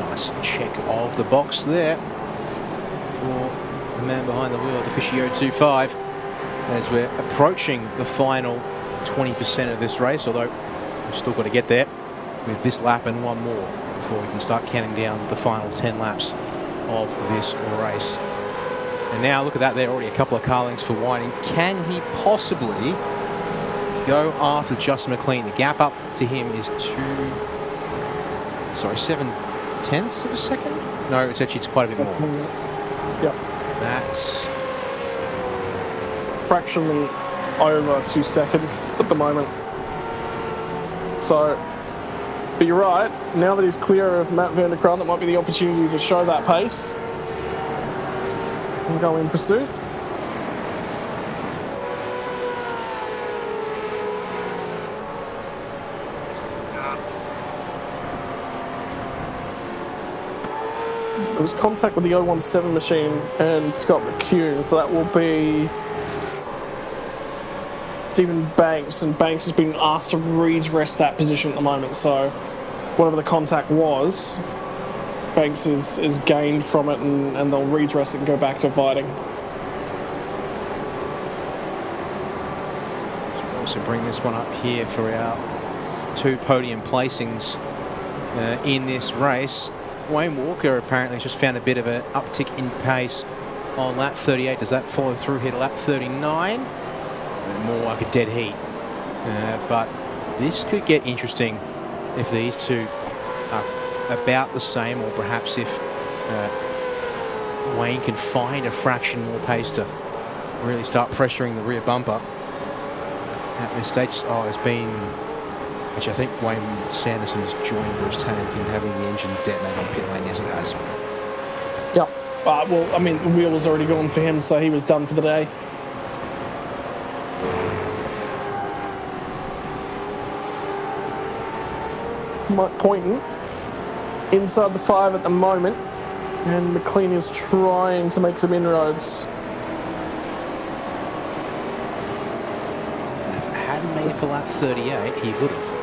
Nice check of the box there for the man behind the wheel, the Officio 25, as we're approaching the final 20% of this race, although we've still got to get there with this lap and one more before we can start counting down the final 10 laps of this race. And now look at that, there already a couple of car lengths for Whiting. Can he possibly go after Justin McLean? The gap up to him is 7/10 of a second? No, it's quite a bit more. Yep. That's Fractionally over 2 seconds at the moment. So, but you're right, now that he's clear of Matt Van der Kran, that might be the opportunity to show that pace and go in pursuit. It was contact with the 017 machine and Scott McCune, so that will be Stephen Banks, and Banks has been asked to redress that position at the moment, so whatever the contact was, Banks is gained from it, and they'll redress it and go back to fighting. We'll also bring this one up here for our 2 podium placings in this race. Wayne Walker apparently has just found a bit of an uptick in pace on lap 38. Does that follow through here to lap 39? More like a dead heat. But this could get interesting if these two are about the same, or perhaps if Wayne can find a fraction more pace to really start pressuring the rear bumper. At this stage, it's been... Which I think Wayne Sanderson has joined Bruce Tank in having the engine detonate on pit lane. Yes, it has. Yep. Well, I mean, the wheel was already gone for him, so he was done for the day. Mike Poynton inside the 5 at the moment, and McLean is trying to make some inroads. And if it hadn't made it for lap 38, he would have.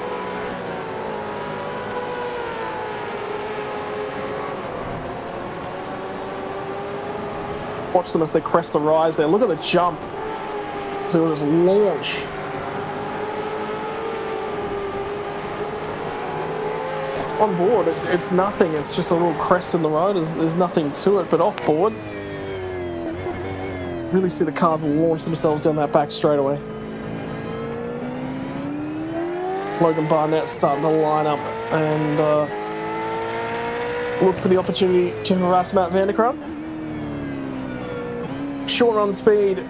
Watch them as they crest the rise there. Look at the jump. So it'll just launch. On board, it's nothing. It's just a little crest in the road. There's nothing to it. But off board, really see the cars launch themselves down that back straightaway. Logan Barnett starting to line up and look for the opportunity to harass Matt Van der Kran. Short run speed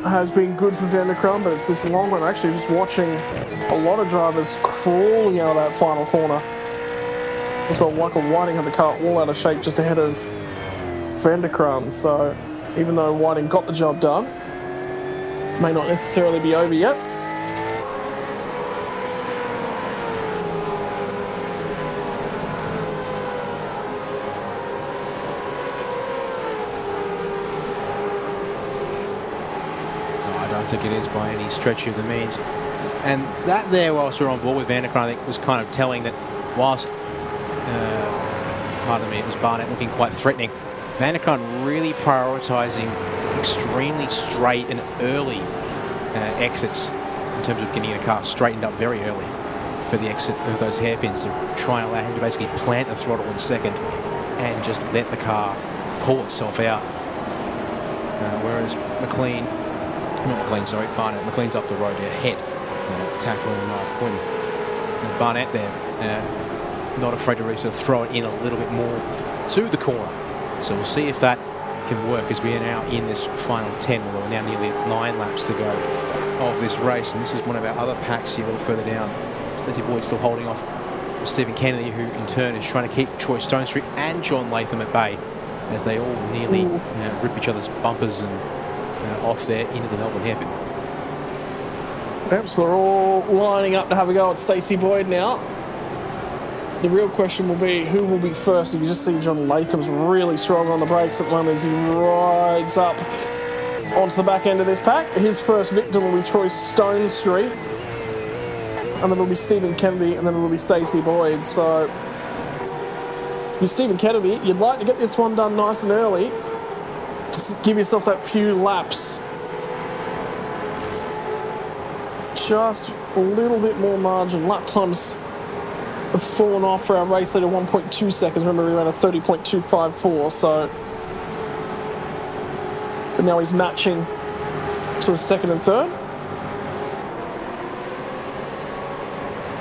has been good for Van der Kran, but it's this long run. Actually, just watching a lot of drivers crawling out of that final corner. As well, Michael Whiting had the car all out of shape just ahead of Van der Kran. So even though Whiting got the job done, may not necessarily be over yet. I think it is by any stretch of the means. And that there, whilst we're on board with Van der Kran, I think was kind of telling that whilst, pardon me, it was Barnett looking quite threatening, Van der Kran really prioritising extremely straight and early exits in terms of getting the car straightened up very early for the exit of those hairpins to try and allow him to basically plant the throttle in a second and just let the car pull itself out. Whereas Barnett. McLean's up the road ahead, tackling Quinn. And Barnett there, not afraid to really sort of throw it in a little bit more to the corner. So we'll see if that can work as we are now in this final 10, although we're now nearly at 9 laps to go of this race. And this is one of our other packs here a little further down. Stacey Boyd still holding off Stephen Kennedy, who in turn is trying to keep Troy Stonestreet and John Latham at bay as they all nearly rip each other's bumpers and off there into the Melbourne hairpin. Yep, so they're all lining up to have a go at Stacey Boyd now. The real question will be who will be first. You just see John Latham's really strong on the brakes at the moment as he rides up onto the back end of this pack. His first victim will be Troy Stonestreet, and then it'll be Stephen Kennedy, and then it'll be Stacey Boyd. So, with Stephen Kennedy, you'd like to get this one done nice and early. Just give yourself that few laps. Just a little bit more margin. Lap times have fallen off for our race leader 1.2 seconds. Remember, we ran a 30.254, so. But now he's matching to a second and third.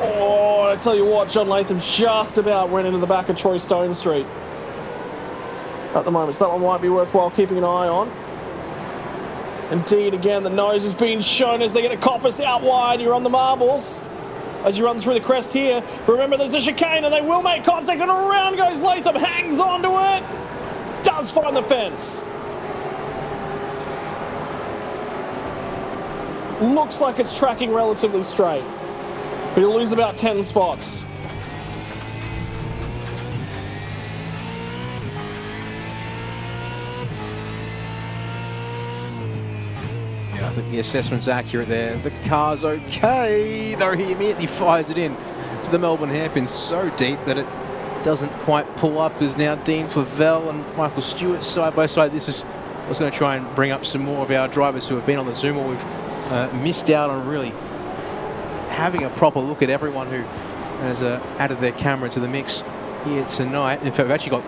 Oh, I tell you what, John Latham just about went into the back of Troy Stonestreet at the moment, so that one might be worthwhile keeping an eye on. Indeed, again, the nose is being shown as they get a coppice out wide. You're on the marbles as you run through the crest here. Remember, there's a chicane and they will make contact, and around goes Latham, hangs onto it, does find the fence. Looks like it's tracking relatively straight, but he'll lose about 10 spots. I think the assessment's accurate there. The car's okay, though he immediately fires it in to the Melbourne hairpin so deep that it doesn't quite pull up. As now Dean Flavell and Michael Stewart side by side. I was going to try and bring up some more of our drivers who have been on the Zoom, or we've missed out on really having a proper look at everyone who has added their camera to the mix here tonight. In fact, we've actually got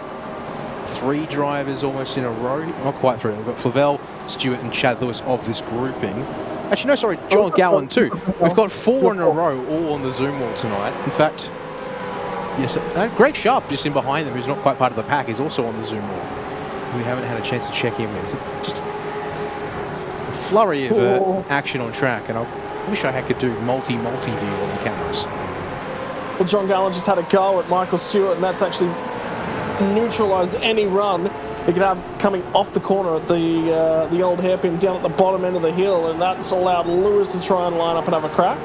3 drivers almost in a row. Not quite 3. We've got Flavell, Stewart and Chad Lewis of this grouping. Actually, no, sorry, John Gallen too. We've got 4 in a row all on the Zoom wall tonight. In fact, yes, Greg Sharp, just in behind them, who's not quite part of the pack, is also on the Zoom wall. We haven't had a chance to check in with. So just a flurry of action on track, and I wish I could do multi-view on the cameras. Well, John Gallen just had a go at Michael Stewart, and that's actually neutralised any run he could have coming off the corner at the old hairpin down at the bottom end of the hill, and that's allowed Lewis to try and line up and have a crack.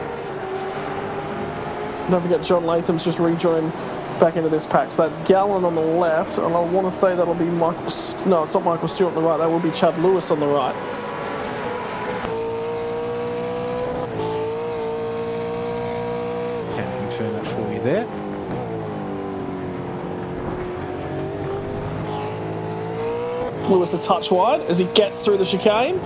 Don't forget, John Latham's just rejoined back into this pack, so that's Gallen on the left, and I want to say that'll be Michael. No, it's not Michael Stewart on the right. That will be Chad Lewis on the right. Can confirm that for you there. Lewis a touch wide as he gets through the chicane,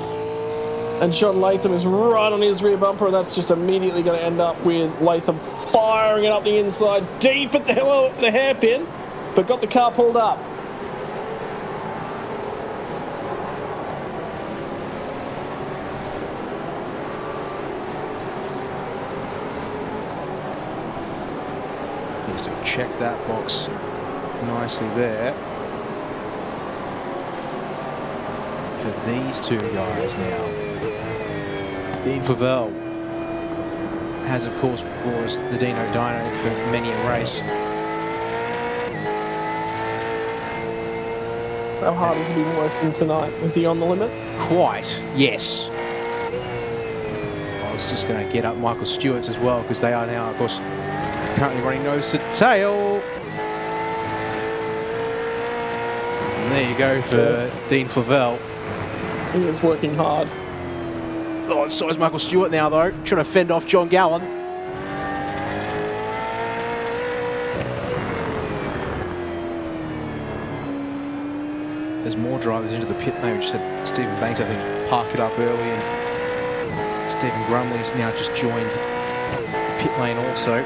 and John Latham is right on his rear bumper. That's just immediately going to end up with Latham firing it up the inside, deep at the hairpin, but got the car pulled up. Needs to check that box nicely there. For these 2 guys now. Dean Flavell has, of course, brought us the Dino Dyno for many a race. How hard has he been working tonight? Is he on the limit? Quite, yes. I was just going to get up Michael Stewart's as well, because they are now, of course, currently running nose to tail. And there you go for Dean Flavell. He is working hard. Oh, so is Michael Stewart now, though, trying to fend off John Gallen. There's more drivers into the pit lane. We just had Stephen Banks, I think, park it up early, and Stephen Grumley's now just joined the pit lane also.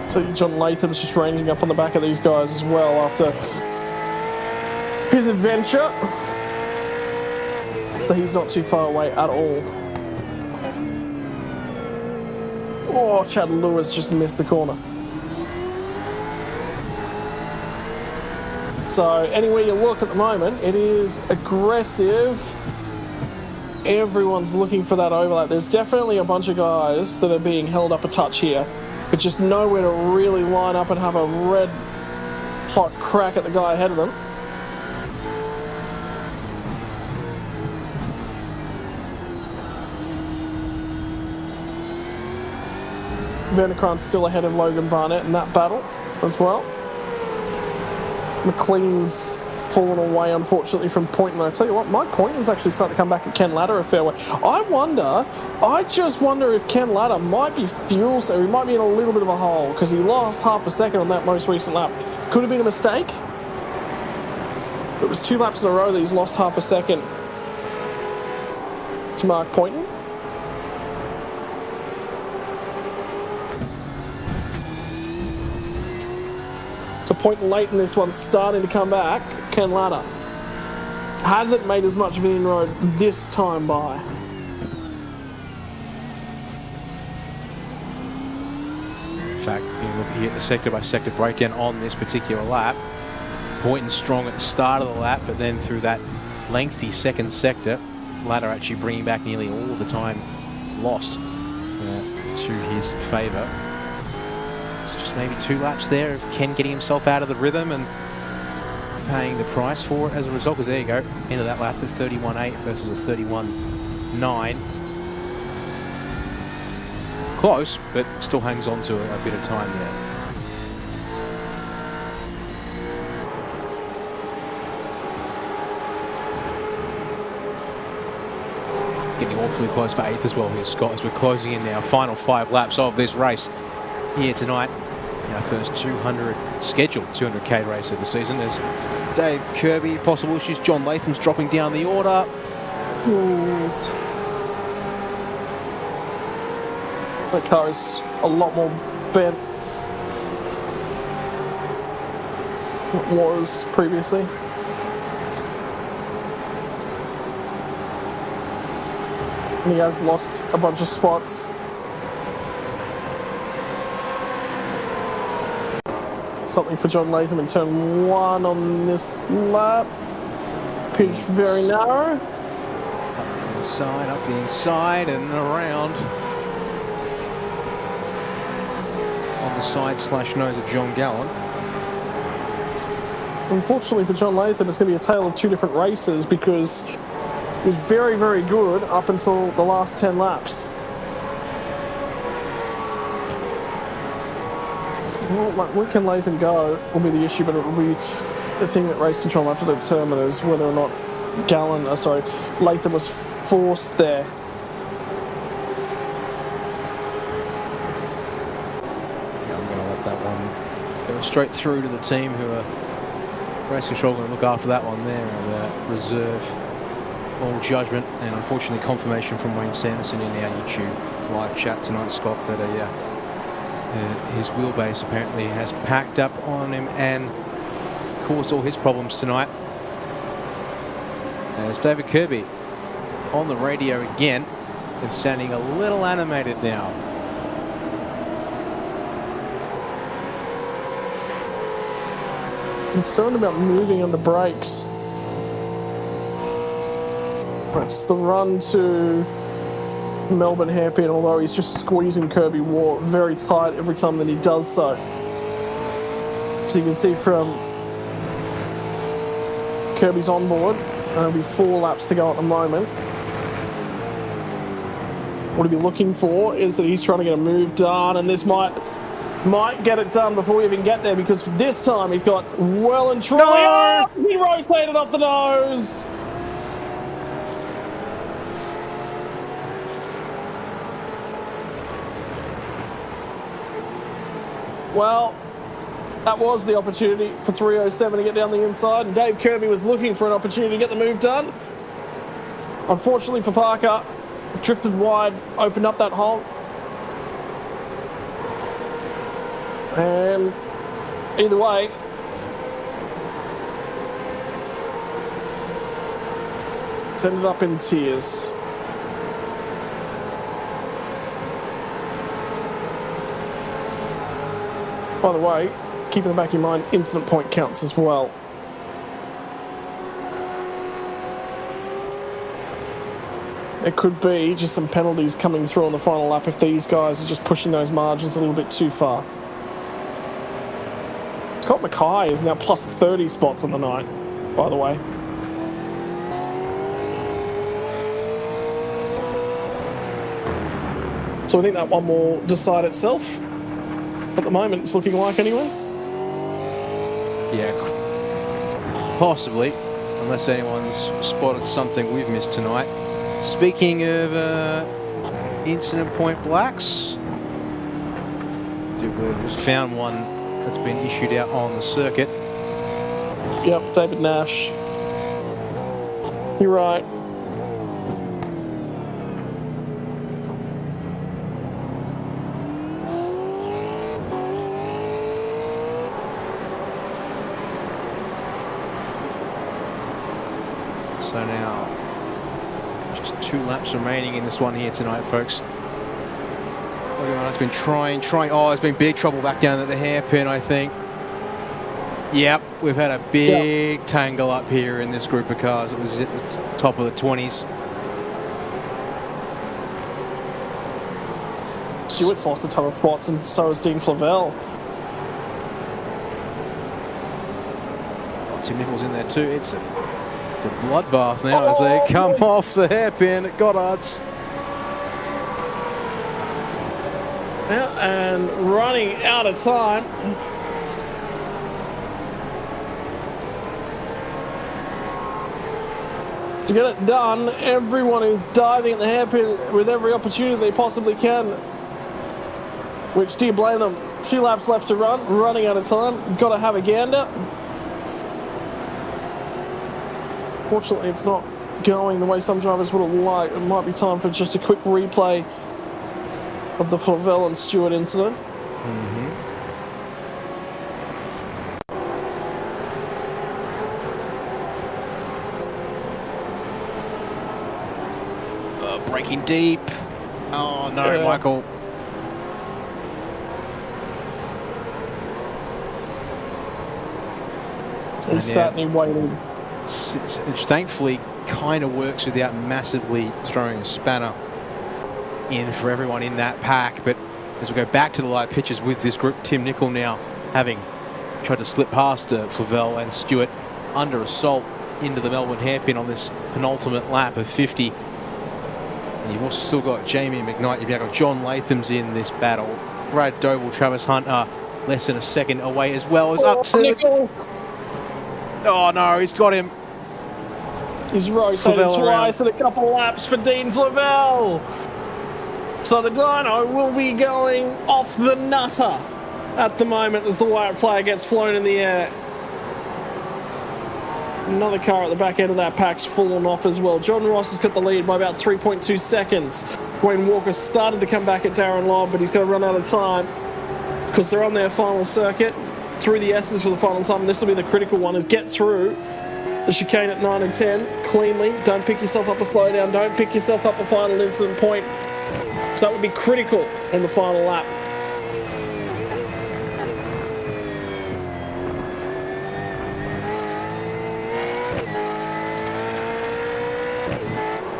So John Latham's just ranging up on the back of these guys as well after his adventure. So he's not too far away at all. Oh, Chad Lewis just missed the corner. So anywhere you look at the moment, it is aggressive. Everyone's looking for that overlap. There's definitely a bunch of guys that are being held up a touch here, but just nowhere to really line up and have a red hot crack at the guy ahead of them. Vernicron's still ahead of Logan Barnett in that battle as well. McLean's fallen away, unfortunately, from Poynton. I tell you what, Mike Poynton's actually starting to come back at Ken Latta a fair way. I just wonder if Ken Latta might be fuel, so he might be in a little bit of a hole because he lost half a second on that most recent lap. Could have been a mistake. It was 2 laps in a row that he's lost half a second to Mark Poynton. So Poynton late in this one, starting to come back. Ken Latta hasn't made as much of an inroad this time by. In fact, you look here at the sector by sector breakdown on this particular lap. Poynton strong at the start of the lap, but then through that lengthy second sector, Latta actually bringing back nearly all of the time lost to his favour. It's just maybe 2 laps there of Ken getting himself out of the rhythm and paying the price for it as a result, because there you go, end of that lap with 31.8 versus a 31.9. Close, but still hangs on to a bit of time there. Getting awfully close for 8th as well here, Scott, as we're closing in now. Final 5 laps of this race here tonight. Our first 200 scheduled 200k race of the season. There's Dave Kirby, possible issues. John Latham's dropping down the order. Ooh. That car is a lot more bent than it was previously. And he has lost a bunch of spots. Something for John Latham in turn 1 on this lap. Pitch very narrow. Up the inside and around. On the side slash nose of John Gallen. Unfortunately for John Latham, it's going to be a tale of 2 different races because he was very, very good up until the last 10 laps. Well, where can Latham go will be the issue, but it will be the thing that race control will have to determine is whether or not Latham was forced there. I'm going to let that one go straight through to the team who are race control going to look after that one there and reserve all judgment. And unfortunately, confirmation from Wayne Sanderson in our YouTube live chat tonight, Scott, that his wheelbase apparently has packed up on him and caused all his problems tonight. As David Kirby on the radio again and sounding a little animated now. Concerned about moving on the brakes. That's the run to Melbourne hairpin, although he's just squeezing Kirby Waugh very tight every time that he does so. So you can see from Kirby's on board, there'll be 4 laps to go at the moment. What he'll be looking for is that he's trying to get a move done, and this might get it done before we even get there, because this time he's got well and truly... No! Oh, he rotated off the nose! Well, that was the opportunity for 307 to get down the inside, and Dave Kirby was looking for an opportunity to get the move done. Unfortunately for Parker, drifted wide, opened up that hole. And either way, it's ended up in tears. By the way, keep in the back of your mind, incident point counts as well. it could be just some penalties coming through on the final lap if these guys are just pushing those margins a little bit too far. Scott Mackay is now plus 30 spots on the night, by the way. So I think that one will decide itself. At the moment, it's looking like anyway. Yeah, possibly, unless anyone's spotted something we've missed tonight. Speaking of incident point blacks, we've just found one that's been issued out on the circuit. Yep, David Nash. You're right. So now, just 2 laps remaining in this one here tonight, folks. Everyone's been trying. Oh, there's been big trouble back down at the hairpin, I think. Yep, we've had a big tangle up here in this group of cars. It was at the top of the 20s. Stewart's lost a ton of spots, and so has Dean Flavell. Oh, Tim Nichols in there too. It's a bloodbath now as they come off the hairpin at Goddard's. Yeah, and running out of time. To get it done, everyone is diving at the hairpin with every opportunity they possibly can. Which, do you blame them? 2 laps left to run, running out of time. Got to have a gander. Fortunately, it's not going the way some drivers would have liked. It might be time for just a quick replay of the Flavell and Stewart incident. Braking deep. Oh no, Yeah. Michael. He certainly waited. It thankfully kind of works without massively throwing a spanner in for everyone in that pack. But as we go back to the live pictures with this group, Tim Nichol now having tried to slip past Flavell and Stewart under assault into the Melbourne hairpin on this penultimate lap of 50. And you've also still got Jamie McKnight. You've got John Latham's in this battle. Brad Doble, Travis Hunter, less than a second away as well as up to... Nichol. Oh no, he's got him. He's rotated twice in a couple of laps for Dean Flavell. So the dyno will be going off the nutter at the moment as the white flag gets flown in the air. Another car at the back end of that pack's fallen off as well. John Ross has got the lead by about 3.2 seconds. Wayne Walker started to come back at Darren Lobb, but he's going to run out of time because they're on their final circuit through the S's for the final time. And this will be the critical one, is get through the chicane at 9 and 10 cleanly. Don't pick yourself up a slowdown. Don't pick yourself up a final incident point. So that would be critical on the final lap.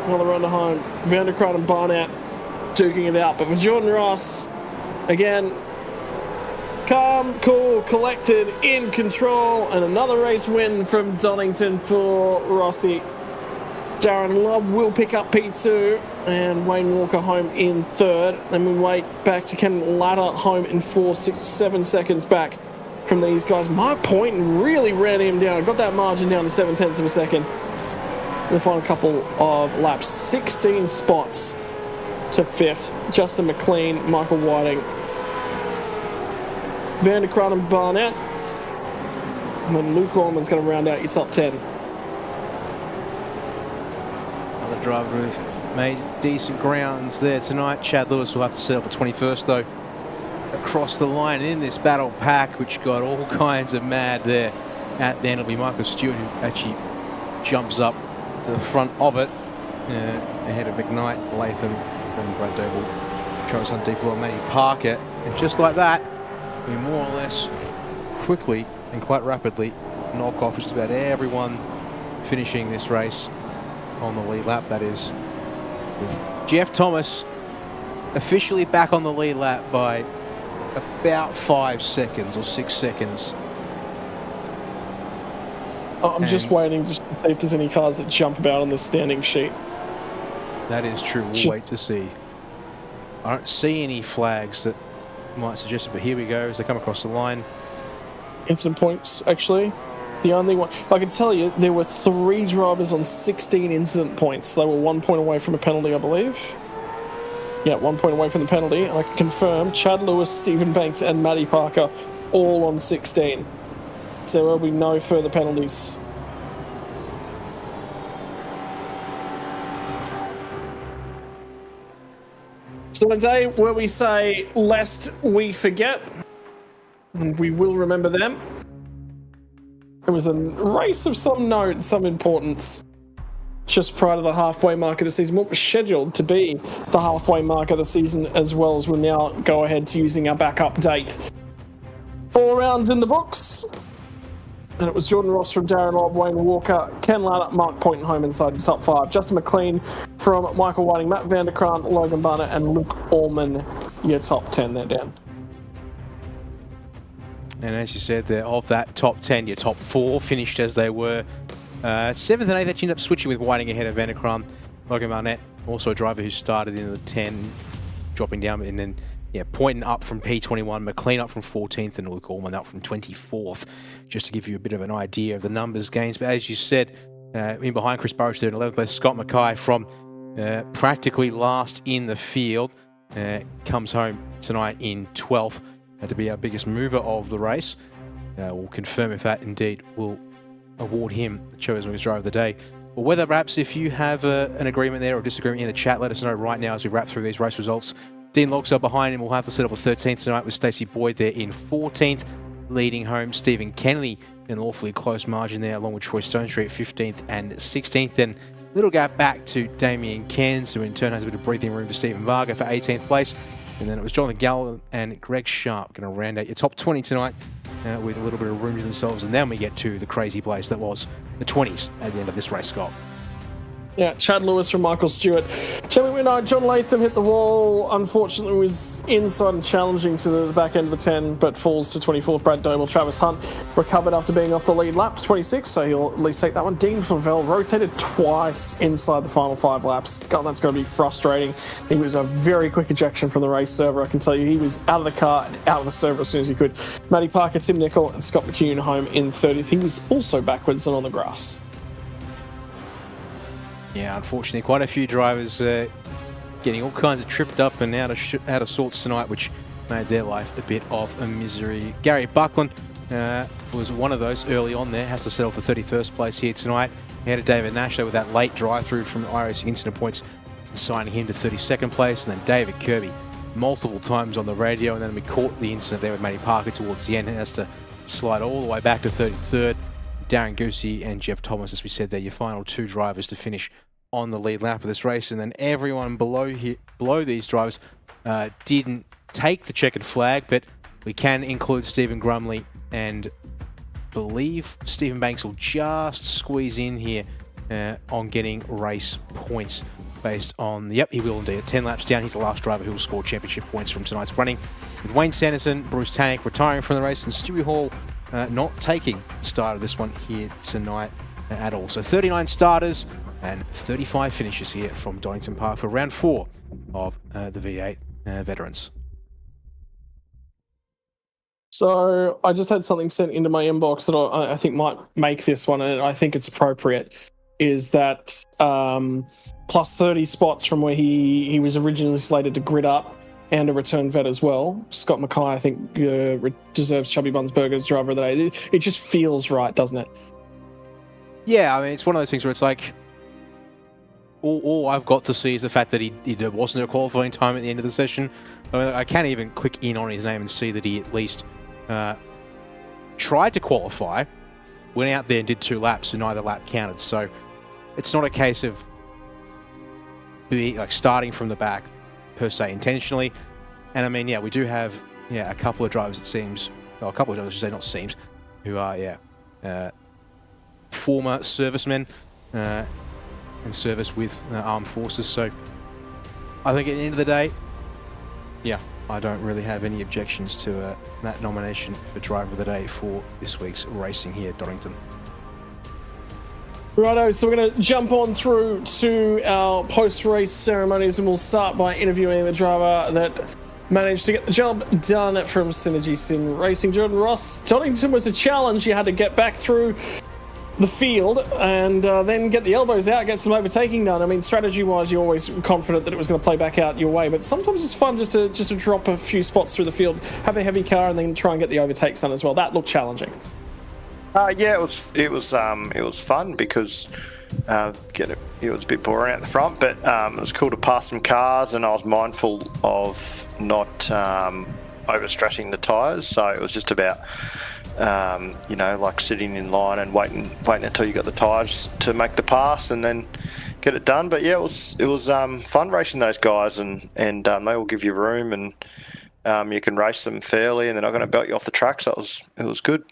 Another run to home. Vanderkruijt and Barnett duking it out. But for Jordan Ross, again, calm, cool, collected, in control, and another race win from Donington for Rossi. Darren Lobb will pick up P2 and Wayne Walker home in 3rd. Then we wait back to Ken Latta home in 4, 6, 7 seconds back from these guys. Mark Poynton really ran him down. Got that margin down to 7/10 of a second. The final couple of laps, 16 spots to 5th. Justin McLean, Michael Whiting, Vanderkruijt and Barnett. And then Luke Orman's going to round out your top 10. Another driver who've made decent grounds there tonight. Chad Lewis will have to settle for 21st though. Across the line in this battle pack, which got all kinds of mad there at the end. It'll be Michael Stewart who actually jumps up to the front of it, ahead of McKnight, Latham, and Brad Doble, Travis Hunt, and Matty Parker. And just like that, we more or less quickly and quite rapidly knock off just about everyone finishing this race on the lead lap, that is. with Jeff Thomas officially back on the lead lap by about 5 seconds or 6 seconds. I'm just waiting just to see if there's any cars that jump about on the standing sheet. That is true. We'll wait to see. I don't see any flags that might suggest it, but here we go as they come across the line. Incident points, actually. The only one I can tell you, there were 3 drivers on 16 incident points. They were 1 point away from a penalty, I believe. Yeah, 1 point away from the penalty. And I can confirm Chad Lewis, Stephen Banks, and Matty Parker all on 16. So there will be no further penalties. So a day where we say, lest we forget, and we will remember them. It was a race of some note, some importance, just prior to the halfway mark of the season. What was scheduled to be the halfway mark of the season, as well as we'll now go ahead to using our backup date. 4 rounds in the books. And it was Jordan Ross from Darren Lobb, Wayne Walker, Ken Latta, Mark Pointenhome inside the top 5. Justin McLean from Michael Whiting, Matt Vanderkrant, Logan Barnett, and Luke Allman, your top 10 there, Dan. And as you said there, of that top 10, your top 4 finished as they were. 7th and 8th actually ended up switching with Whiting ahead of Vanderkrant. Logan Barnett, also a driver who started in the 10, dropping down, and then Pointon up from P21, McLean up from 14th, and Luke Allman up from 24th, just to give you a bit of an idea of the numbers gains. But as you said, in behind Chris Burridge there in 11th place, Scott Mackay from practically last in the field, comes home tonight in 12th to be our biggest mover of the race. We'll confirm if that indeed will award him the chosen driver of the day. Or whether perhaps if you have an agreement there or disagreement in the chat, let us know right now as we wrap through these race results. Dean Logsdale behind him will have to settle for 13th tonight, with Stacey Boyd there in 14th. Leading home Stephen Kennedy in an awfully close margin there, along with Troy Stonestreet at 15th and 16th. Then little gap back to Damien Cairns, who in turn has a bit of breathing room to Stephen Varga for 18th place. And then it was Jonathan Gallen and Greg Sharp going to round out your top 20 tonight with a little bit of room to themselves. And then we get to the crazy place that was the 20s at the end of this race, Scott. Yeah, Chad Lewis from Michael Stewart. Shall we know John Latham hit the wall, unfortunately was inside and challenging to the back end of the 10, but falls to 24th. Brad Doble. Travis Hunt recovered after being off the lead lap to 26, so he'll at least take that one. Dean Favell rotated twice inside the final 5 laps. God, that's going to be frustrating. He was a very quick ejection from the race server, I can tell you. He was out of the car and out of the server as soon as he could. Matty Parker, Tim Nicol, and Scott McCune home in 30th. He was also backwards and on the grass. Yeah, unfortunately, quite a few drivers getting all kinds of tripped up and out of sorts tonight, which made their life a bit of a misery. Gary Buckland was one of those early on there, has to settle for 31st place here tonight. He had a David Nash there with that late drive-through from iRacing incident points, consigning him to 32nd place, and then David Kirby multiple times on the radio, and then we caught the incident there with Matty Parker towards the end, and has to slide all the way back to 33rd. Darren Goosey and Jeff Thomas, as we said there, your final 2 drivers to finish on the lead lap of this race. And then everyone below these drivers didn't take the checkered flag, but we can include Stephen Grumley, and believe Stephen Banks will just squeeze in here on getting race points based on, yep, he will indeed. At 10 laps down, he's the last driver who will score championship points from tonight's running, with Wayne Sanderson, Bruce Tannick retiring from the race, and Stewie Hall not taking the start of this one here tonight at all. So 39 starters and 35 finishes here from Donington Park for round 4 of the V8 veterans. So I just had something sent into my inbox that I think might make this one, and I think it's appropriate, is that plus 30 spots from where he was originally slated to grid up, and a return vet as well. Scott Mackay, I think, deserves Chubby Buns Burgers driver of the day. It just feels right, doesn't it? Yeah, I mean, it's one of those things where it's like, all I've got to see is the fact that there wasn't a qualifying time at the end of the session. I mean, I can't even click in on his name and see that he at least tried to qualify, went out there and did 2 laps, and neither lap counted. So it's not a case of starting from the back per se intentionally. And I mean, yeah, we do have a couple of drivers, it seems, well, a couple of drivers, I should say, not seems, who are former servicemen and service with armed forces. So I think at the end of the day, yeah, I don't really have any objections to that nomination for Driver of the Day for this week's racing here at Donington. Righto, so we're going to jump on through to our post-race ceremonies, and we'll start by interviewing the driver that managed to get the job done from Synergy Sim Racing. Jordan Ross, Donington was a challenge. You had to get back through the field and then get the elbows out, get some overtaking done. I mean, strategy-wise, you're always confident that it was going to play back out your way, but sometimes it's fun just to drop a few spots through the field, have a heavy car, and then try and get the overtakes done as well. That looked challenging. Yeah, it was fun because it was a bit boring out the front, but it was cool to pass some cars, and I was mindful of not overstressing the tyres. So it was just about like sitting in line and waiting until you got the tyres to make the pass and then get it done. But yeah, it was fun racing those guys, and they will give you room, and you can race them fairly, and they're not going to belt you off the track. So it was good.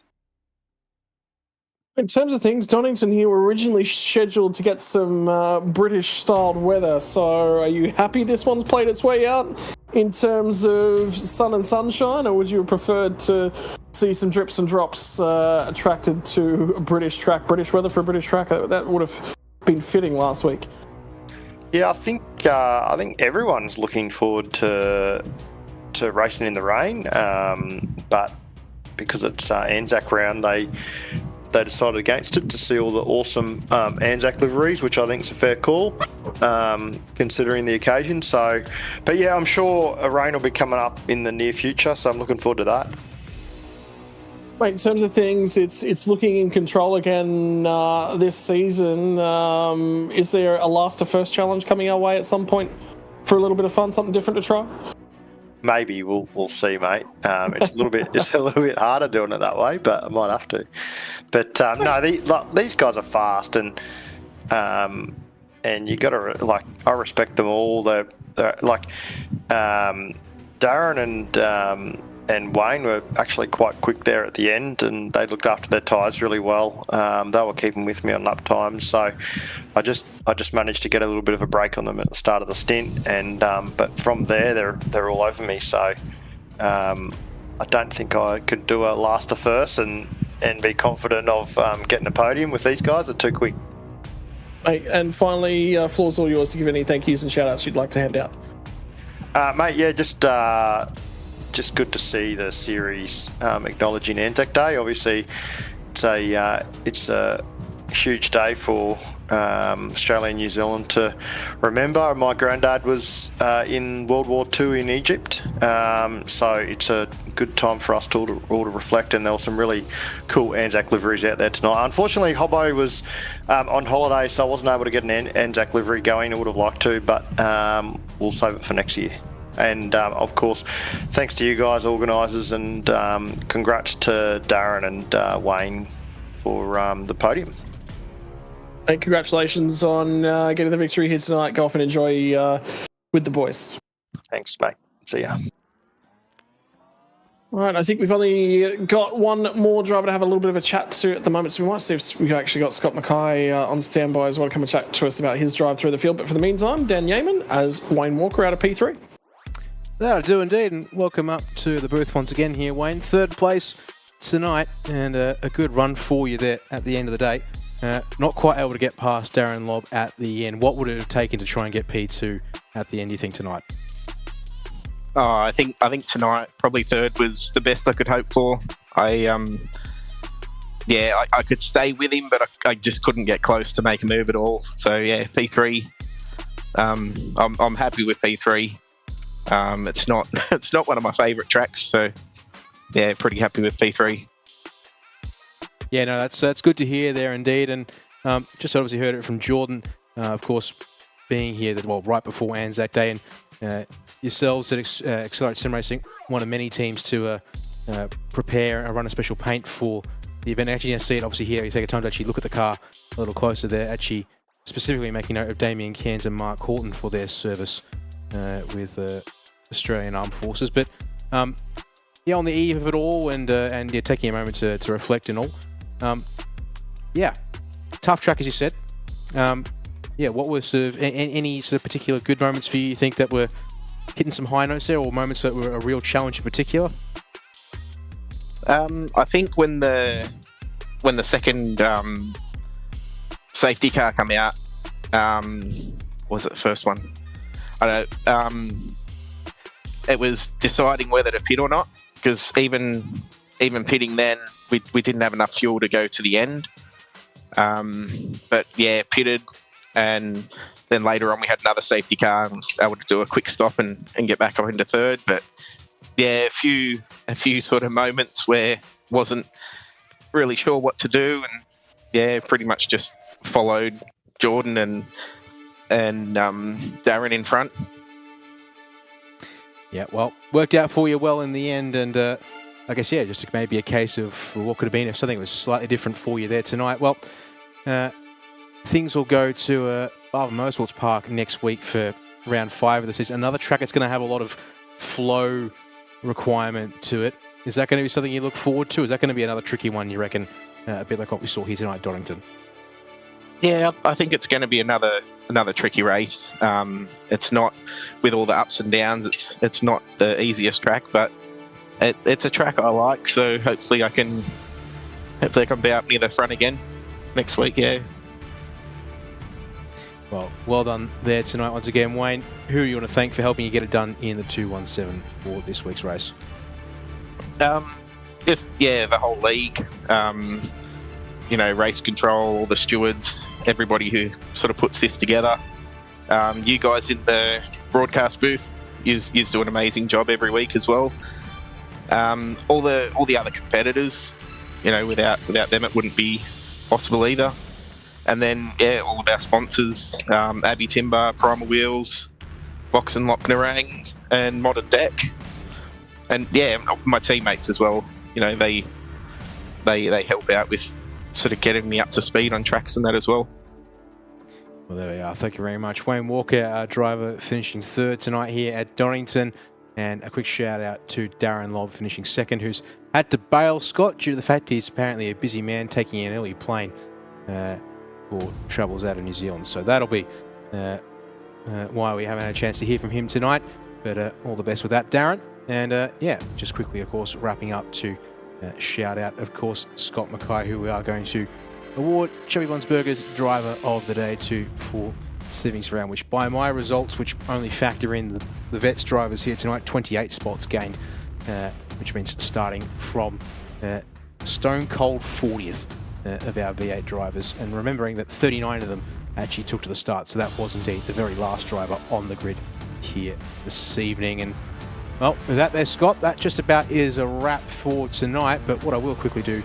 In terms of things, Donington here were originally scheduled to get some British-styled weather, so are you happy this one's played its way out in terms of sun and sunshine, or would you have preferred to see some drips and drops attracted to a British track, British weather for a British track? That would have been fitting last week. Yeah, I think everyone's looking forward to racing in the rain, but because it's Anzac round, they decided against it to see all the awesome Anzac liveries, which I think is a fair call, considering the occasion. So, but yeah, I'm sure a rain will be coming up in the near future, so I'm looking forward to that. Mate, in terms of things, it's looking in control again this season. Is there a last to first challenge coming our way at some point for a little bit of fun, something different to try? Maybe we'll see, mate. It's a little bit harder doing it that way, but I might have to. But no, these guys are fast, and you got to I respect them all. They're like Darren and Wayne were actually quite quick there at the end, and they looked after their tyres really well. They were keeping with me on lap times, so I just managed to get a little bit of a break on them at the start of the stint, and but from there they're all over me. So I don't think I could do a last to first and be confident of getting a podium with these guys. They're too quick. Mate, and finally, floor's all yours to give any thank yous and shout outs you'd like to hand out. Mate, yeah, just good to see the series acknowledging Anzac Day. Obviously, it's a huge day for Australia and New Zealand to remember. My granddad was in World War II in Egypt, so it's a good time for us all to reflect, and there were some really cool Anzac liveries out there tonight. Unfortunately, Hobbo was on holiday, so I wasn't able to get an Anzac livery going. I would have liked to, but we'll save it for next year. And of course, thanks to you guys, organisers, and congrats to Darren and Wayne for the podium. And congratulations on getting the victory here tonight. Go off and enjoy with the boys. Thanks, mate. See ya. All right, I think we've only got one more driver to have a little bit of a chat to at the moment, so we might see if we've actually got Scott Mackay on standby as well to come and chat to us about his drive through the field. But for the meantime, Dan Yeaman as Wayne Walker out of P3. That'll do indeed, and welcome up to the booth once again here, Wayne. Third place tonight, and a good run for you there at the end of the day. Not quite able to get past Darren Lobb at the end. What would it have taken to try and get P2 at the end, do you think, tonight? I think tonight probably third was the best I could hope for. I could stay with him, but I just couldn't get close to make a move at all. So yeah, P3. I'm happy with P3. It's not one of my favourite tracks, so yeah, pretty happy with P3. Yeah, no, that's good to hear there indeed, and just obviously heard it from Jordan, of course, being here right before Anzac Day, and yourselves at Accelerate Sim Racing, one of many teams to prepare and run a special paint for the event. Actually, you see it obviously here. You take a time to actually look at the car a little closer there. Actually, specifically making note of Damien Cairns and Mark Horton for their service with Australian Armed Forces. But yeah, on the eve of it all, and yeah, taking a moment to reflect and all. Yeah, tough track as you said. yeah, what were sort of any sort of particular good moments for you? You think that were hitting some high notes there, or moments that were a real challenge in particular? I think when the second safety car come out, was it the first one? I don't know. It was deciding whether to pit or not, because even pitting then, we didn't have enough fuel to go to the end. But yeah, pitted, and then later on we had another safety car and was able to do a quick stop and get back up into third. But yeah, a few sort of moments where wasn't really sure what to do, and yeah, pretty much just followed Jordan and Darren in front. Yeah, well, worked out for you well in the end, and I guess, yeah, just maybe a case of what could have been if something was slightly different for you there tonight. Well, things will go to Barber Motorsports Park next week for round 5 of the season. Another track that's going to have a lot of flow requirement to it. Is that going to be something you look forward to? Is that going to be another tricky one, you reckon, a bit like what we saw here tonight at Donington? Yeah, I think it's going to be another tricky race. It's not, with all the ups and downs, it's not the easiest track, but it's a track I like, so hopefully I can be up near the front again next week. Yeah. Well done there tonight once again, Wayne. Who do you want to thank for helping you get it done in the 217 for this week's race? Just the whole league. Race control, all the stewards, everybody who sort of puts this together. You guys in the broadcast booth, you do an amazing job every week as well. All the other competitors, without them it wouldn't be possible either. And then all of our sponsors, Abbey Timber, Primal Wheels, Box and Lock Narang, and Modern Deck, and my teammates as well. They help out with sort of getting me up to speed on tracks and that as well. Well, there we are. Thank you very much. Wayne Walker, our driver, finishing third tonight here at Donington. And a quick shout out to Darren Lobb finishing second, who's had to bail Scott due to the fact he's apparently a busy man taking an early plane for travels out of New Zealand. So that'll be why we haven't had a chance to hear from him tonight. But all the best with that, Darren. And just quickly, of course, wrapping up to shout out, of course, Scott Mackay, who we are going to award Chubby Buns Burgers Driver of the Day to for Sevings round, which by my results, which only factor in the Vets drivers here tonight, 28 spots gained, which means starting from stone cold 40th of our V8 drivers, and remembering that 39 of them actually took to the start, so that was indeed the very last driver on the grid here this evening. And well, with that there, Scott, that just about is a wrap for tonight, but what I will quickly do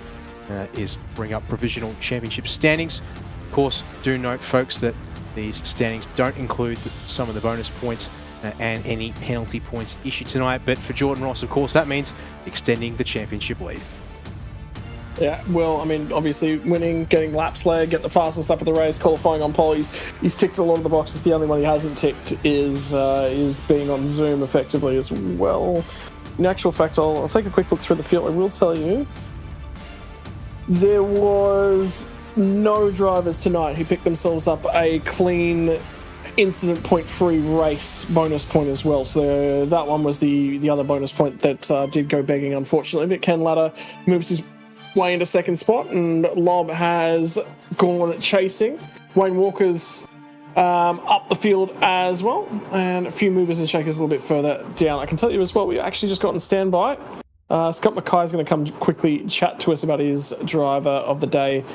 is bring up provisional championship standings. Of course, do note, folks, that these standings don't include some of the bonus points and any penalty points issued tonight, but for Jordan Ross, of course, that means extending the championship lead. Yeah, well, I mean, obviously winning, getting laps led, getting the fastest lap of the race, qualifying on pole, he's ticked a lot of the boxes. The only one he hasn't ticked is being on Zoom effectively as well. In actual fact, I'll take a quick look through the field. I will tell you, there was no drivers tonight who picked themselves up a clean incident point free race bonus point as well. So that one was the other bonus point that did go begging, unfortunately. But Ken Latta moves his way into second spot, and Lob has gone chasing. Wayne Walker's up the field as well, and a few movers and shakers a little bit further down. I can tell you as well, we actually just got on standby. Scott Mackay is going to come quickly chat to us about his driver of the day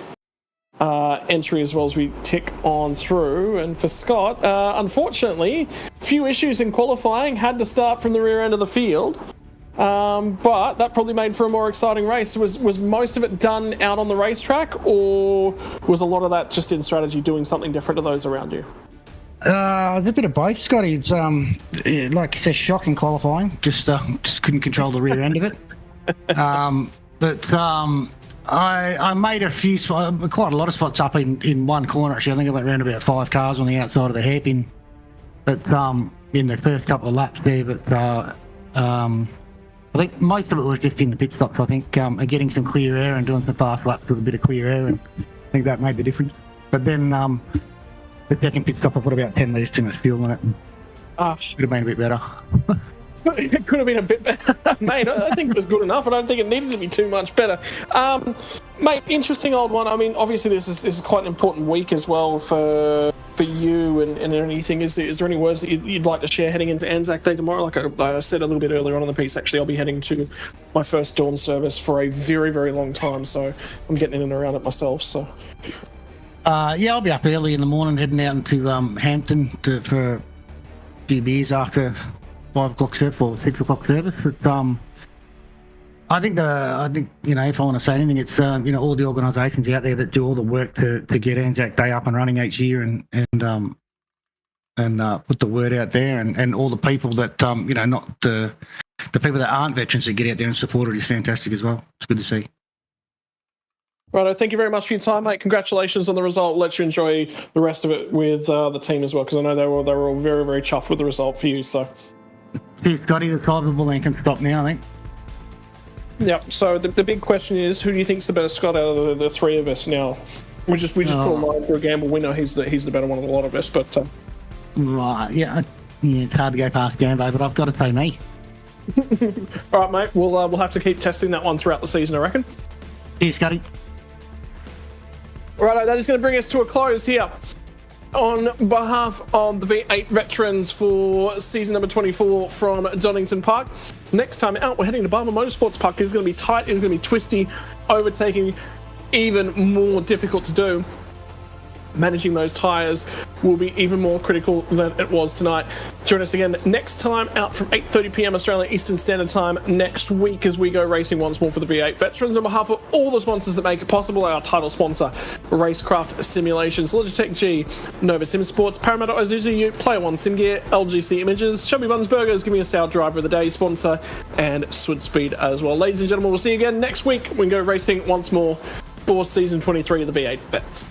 entry as well as we tick on through. And for Scott, unfortunately, few issues in qualifying, had to start from the rear end of the field. But that probably made for a more exciting race. Was most of it done out on the racetrack, or was a lot of that just in strategy, doing something different to those around you? A bit of both, Scotty. It's like a shock in qualifying. Just couldn't control the rear end of it. I made a few quite a lot of spots up in one corner. Actually, I think I went around about 5 cars on the outside of the hairpin. But in the first couple of laps there, but I think most of it was just in the pit stops. I think getting some clear air and doing some fast laps with a bit of clear air, and I think that made the difference. But then the second pit stop I put about 10 litres too much fuel in it. Should have been a bit better. It could have been a bit better, mate. I think it was good enough. I don't think it needed to be too much better. Mate, interesting old one. I mean, obviously this is quite an important week as well for you and anything. Is there any words that you'd like to share heading into Anzac Day tomorrow? Like I said a little bit earlier on in the piece, actually, I'll be heading to my first dawn service for a very, very long time, so I'm getting in and around it myself. So, yeah, I'll be up early in the morning, heading out into Hampton for a few beers after 5 o'clock service or 6 o'clock service. But, I think if I want to say anything, it's all the organisations out there that do all the work to get Anzac Day up and running each year and put the word out there, and all the people that not the people that aren't veterans that get out there and support it is fantastic as well. It's good to see. Righto, thank you very much for your time, mate. Congratulations on the result. Let you enjoy the rest of it with the team as well, because I know they were all very, very chuffed with the result for you. So, cheers, Scotty. The size of the ball can stop now, I think. Yep. So the big question is, who do you think's the better Scott out of the three of us now? We just put a line through a gamble. We know he's the better one of the lot of us, but right, yeah, it's hard to go past Gambo, but I've got to say me. All right, mate. We'll have to keep testing that one throughout the season, I reckon. Cheers, Scotty. Right, that is going to bring us to a close here. On behalf of the V8 veterans for season number 24 from Donington Park. Next time out, we're heading to Barber Motorsports Park. It's going to be tight, it's going to be twisty, overtaking even more difficult to do. Managing those tyres will be even more critical than it was tonight. Join us again next time out from 8:30 p.m. Australian Eastern Standard Time next week as we go racing once more for the V8 veterans. On behalf of all the sponsors that make it possible, our title sponsor, RaceKraft Simulations, Logitech G, Nova Sim Sports, Parramatta Isuzu, Player One Sim Gear, LGC Images, Chubby Buns Burgers, giving us our driver of the day sponsor, and SwidSpeed as well. Ladies and gentlemen, we'll see you again next week. We can go racing once more for season 23 of the V8 Vets.